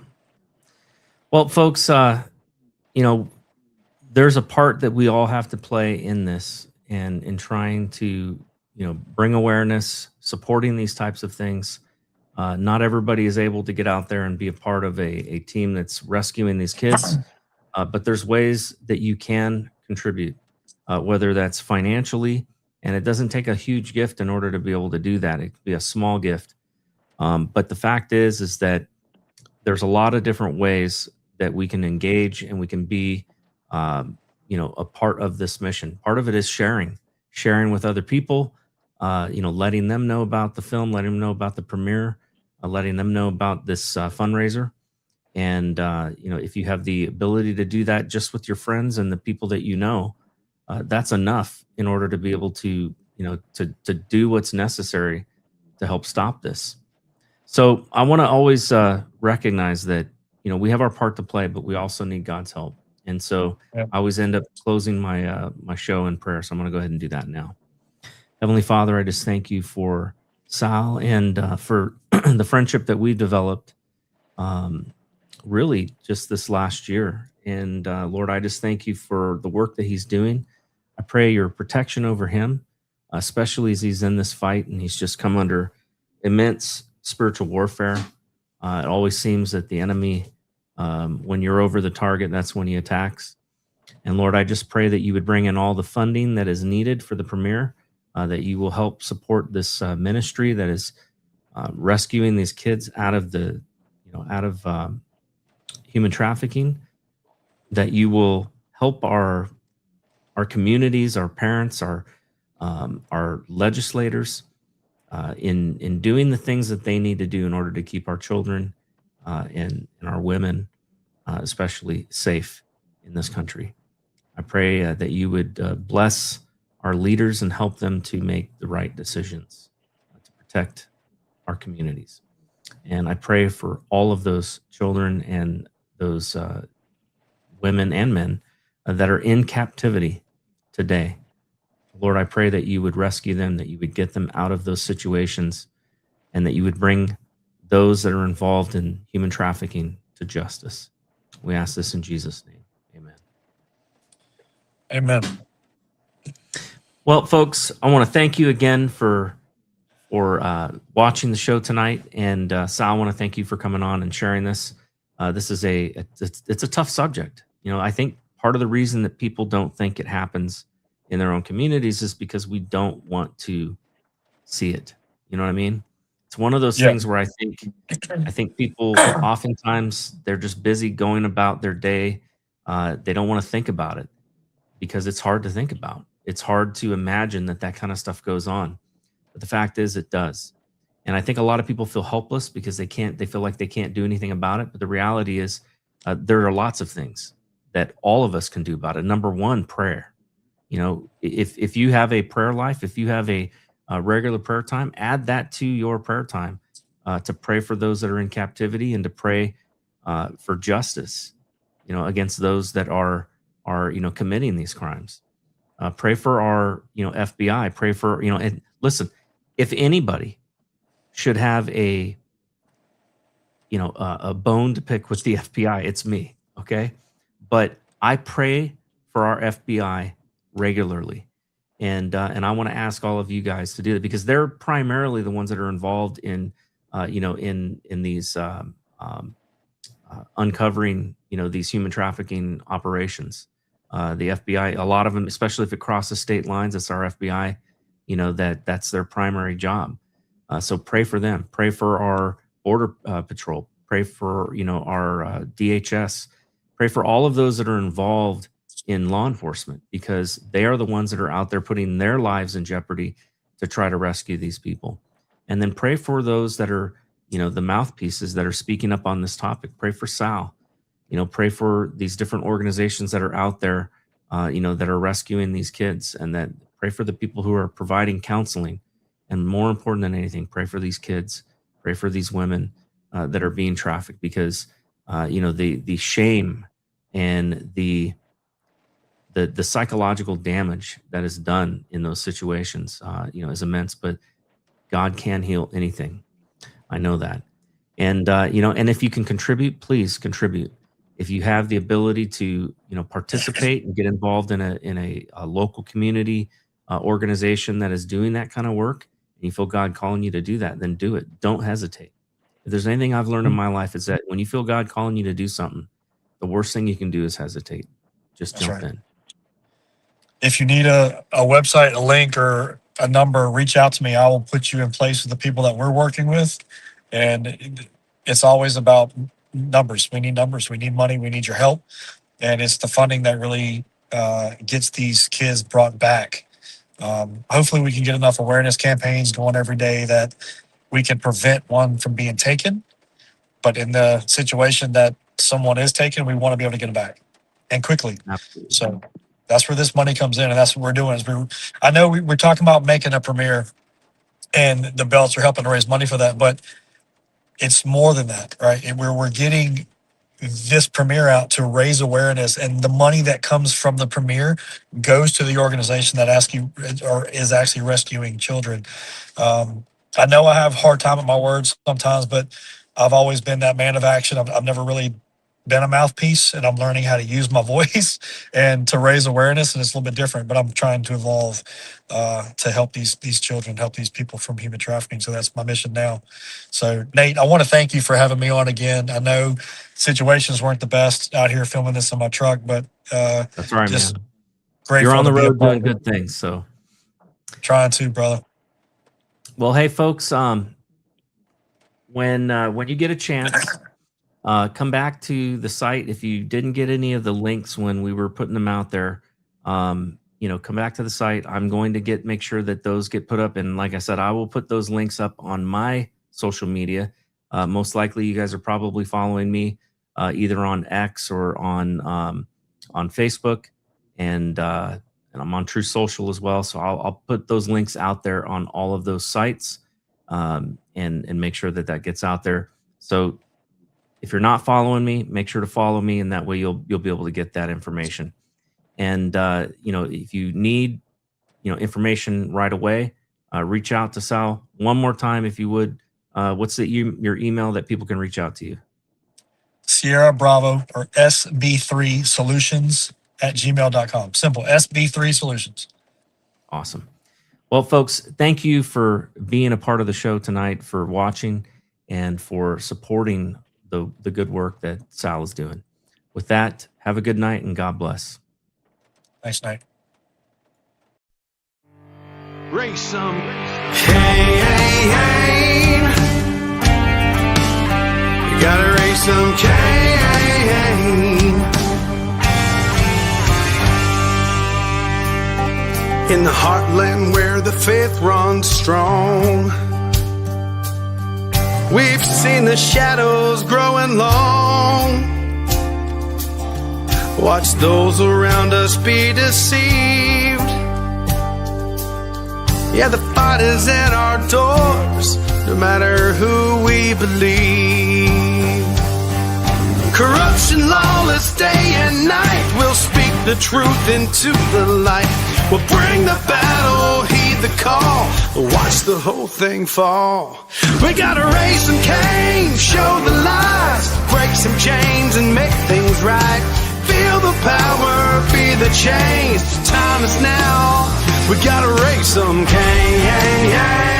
Well, folks, there's a part that we all have to play in this, and in trying to, bring awareness, supporting these types of things. Not everybody is able to get out there and be a part of a team that's rescuing these kids, but there's ways that you can contribute, whether that's financially, and it doesn't take a huge gift in order to be able to do that. It could be a small gift. But the fact is that there's a lot of different ways that we can engage and we can be, a part of this mission. Part of it is sharing with other people, letting them know about the film, letting them know about the premiere, letting them know about this fundraiser. And, if you have the ability to do that just with your friends and the people that that's enough in order to be able to, to do what's necessary to help stop this. So I want to always recognize that, we have our part to play, but we also need God's help. And so I always end up closing my my show in prayer. So I'm going to go ahead and do that now. Heavenly Father, I just thank you for Sal and for the friendship that we've developed really just this last year. And Lord, I just thank you for the work that he's doing. I pray your protection over him, especially as he's in this fight and he's just come under immense spiritual warfare. It always seems that the enemy, when you're over the target, that's when he attacks. And Lord, I just pray that you would bring in all the funding that is needed for the premiere, that you will help support this ministry that is rescuing these kids out of the, human trafficking, that you will help our communities, our parents, our legislators in doing the things that they need to do in order to keep our children and our women, especially, safe in this country. I pray that you would bless our leaders and help them to make the right decisions to protect our communities. And I pray for all of those children and those women and men that are in captivity today. Lord, I pray that you would rescue them, that you would get them out of those situations, and that you would bring those that are involved in human trafficking to justice. We ask this in Jesus' name. Amen. Amen. Well, folks, I want to thank you again for watching the show tonight. And Sal, I want to thank you for coming on and sharing this. This is it's a tough subject. I think part of the reason that people don't think it happens in their own communities is because we don't want to see it. You know what I mean? It's one of those things where I think people oftentimes they're just busy going about their day. They don't want to think about it because it's hard to think about. It's hard to imagine that kind of stuff goes on. But the fact is it does. And I think a lot of people feel helpless because they feel like they can't do anything about it. But the reality is there are lots of things that all of us can do about it. Number one, prayer. You know, if you have a prayer life, if you have a regular prayer time, add that to your prayer time to pray for those that are in captivity and to pray for justice, you know, against those that are committing these crimes. Pray for our FBI. Pray for and listen, if anybody should have a bone to pick with the FBI, it's me. Okay, but I pray for our FBI regularly, and I want to ask all of you guys to do that because they're primarily the ones that are involved in in these uncovering these human trafficking operations. The FBI, a lot of them, especially if it crosses state lines, it's our FBI. That's their primary job. So pray for them. Pray for our border patrol. Pray for our DHS. Pray for all of those that are involved in law enforcement because they are the ones that are out there putting their lives in jeopardy to try to rescue these people. And then pray for those that are the mouthpieces that are speaking up on this topic. Pray for Sal. Pray for these different organizations that are out there, that are rescuing these kids, and that pray for the people who are providing counseling. And more important than anything, pray for these kids, pray for these women that are being trafficked because, the shame and the psychological damage that is done in those situations, is immense, but God can heal anything. I know that. And, and if you can contribute, please contribute. If you have the ability to, participate and get involved in a local community organization that is doing that kind of work, and you feel God calling you to do that, then do it. Don't hesitate. If there's anything I've learned in my life is that when you feel God calling you to do something, the worst thing you can do is hesitate. Just jump in. If you need a website, a link, or a number, reach out to me. I will put you in place with the people that we're working with. And it's always about numbers. We need numbers. We need money. We need your help. And it's the funding that really gets these kids brought back. Hopefully we can get enough awareness campaigns going every day that we can prevent one from being taken. But in the situation that someone is taken, we want to be able to get them back and quickly. Absolutely. So that's where this money comes in. And that's what we're doing. I know we're talking about making a premiere and the belts are helping to raise money for that, but it's more than that, right? And we're getting this premiere out to raise awareness, and the money that comes from the premiere goes to the organization that is actually rescuing children. I know I have a hard time with my words sometimes, but I've always been that man of action. I've never really been a mouthpiece, and I'm learning how to use my voice and to raise awareness, and it's a little bit different, but I'm trying to evolve to help these children, help these people from human trafficking. So that's my mission now. So Nate, I want to thank you for having me on again. I know situations weren't the best out here filming this in my truck, but that's right, just man. Grateful You're on the to be a road part doing of it. good things. So Trying to, brother. well, hey folks, when you get a chance, come back to the site. If you didn't get any of the links when we were putting them out there, come back to the site. I'm going to make sure that those get put up. And like I said, I will put those links up on my social media. Most likely you guys are probably following me either on X or on Facebook, and I'm on True Social as well. So I'll put those links out there on all of those sites and make sure that gets out there. So if you're not following me, make sure to follow me, and that way you'll be able to get that information. And if you need information right away, reach out to Sal one more time if you would. What's your email that people can reach out to you? Sierra Bravo, or SB3solutions@gmail.com. Simple, SB3 Solutions. Awesome. Well, folks, thank you for being a part of the show tonight, for watching, and for supporting the good work that Sal is doing. With that, have a good night and God bless. Thanks, Nate. Raise some Cain. You gotta raise some Cain. In the heartland where the faith runs strong, We've seen the shadows growing long. Watch those around us be deceived. Yeah, the fight is at our doors, no matter who we believe. Corruption, lawless day and night. We'll speak the truth into the light. We'll bring the battle, heed the call, watch the whole thing fall. We gotta raise some Cain, show the lies, break some chains and make things right. Feel the power, be the change. Time is now. We gotta raise some Cain.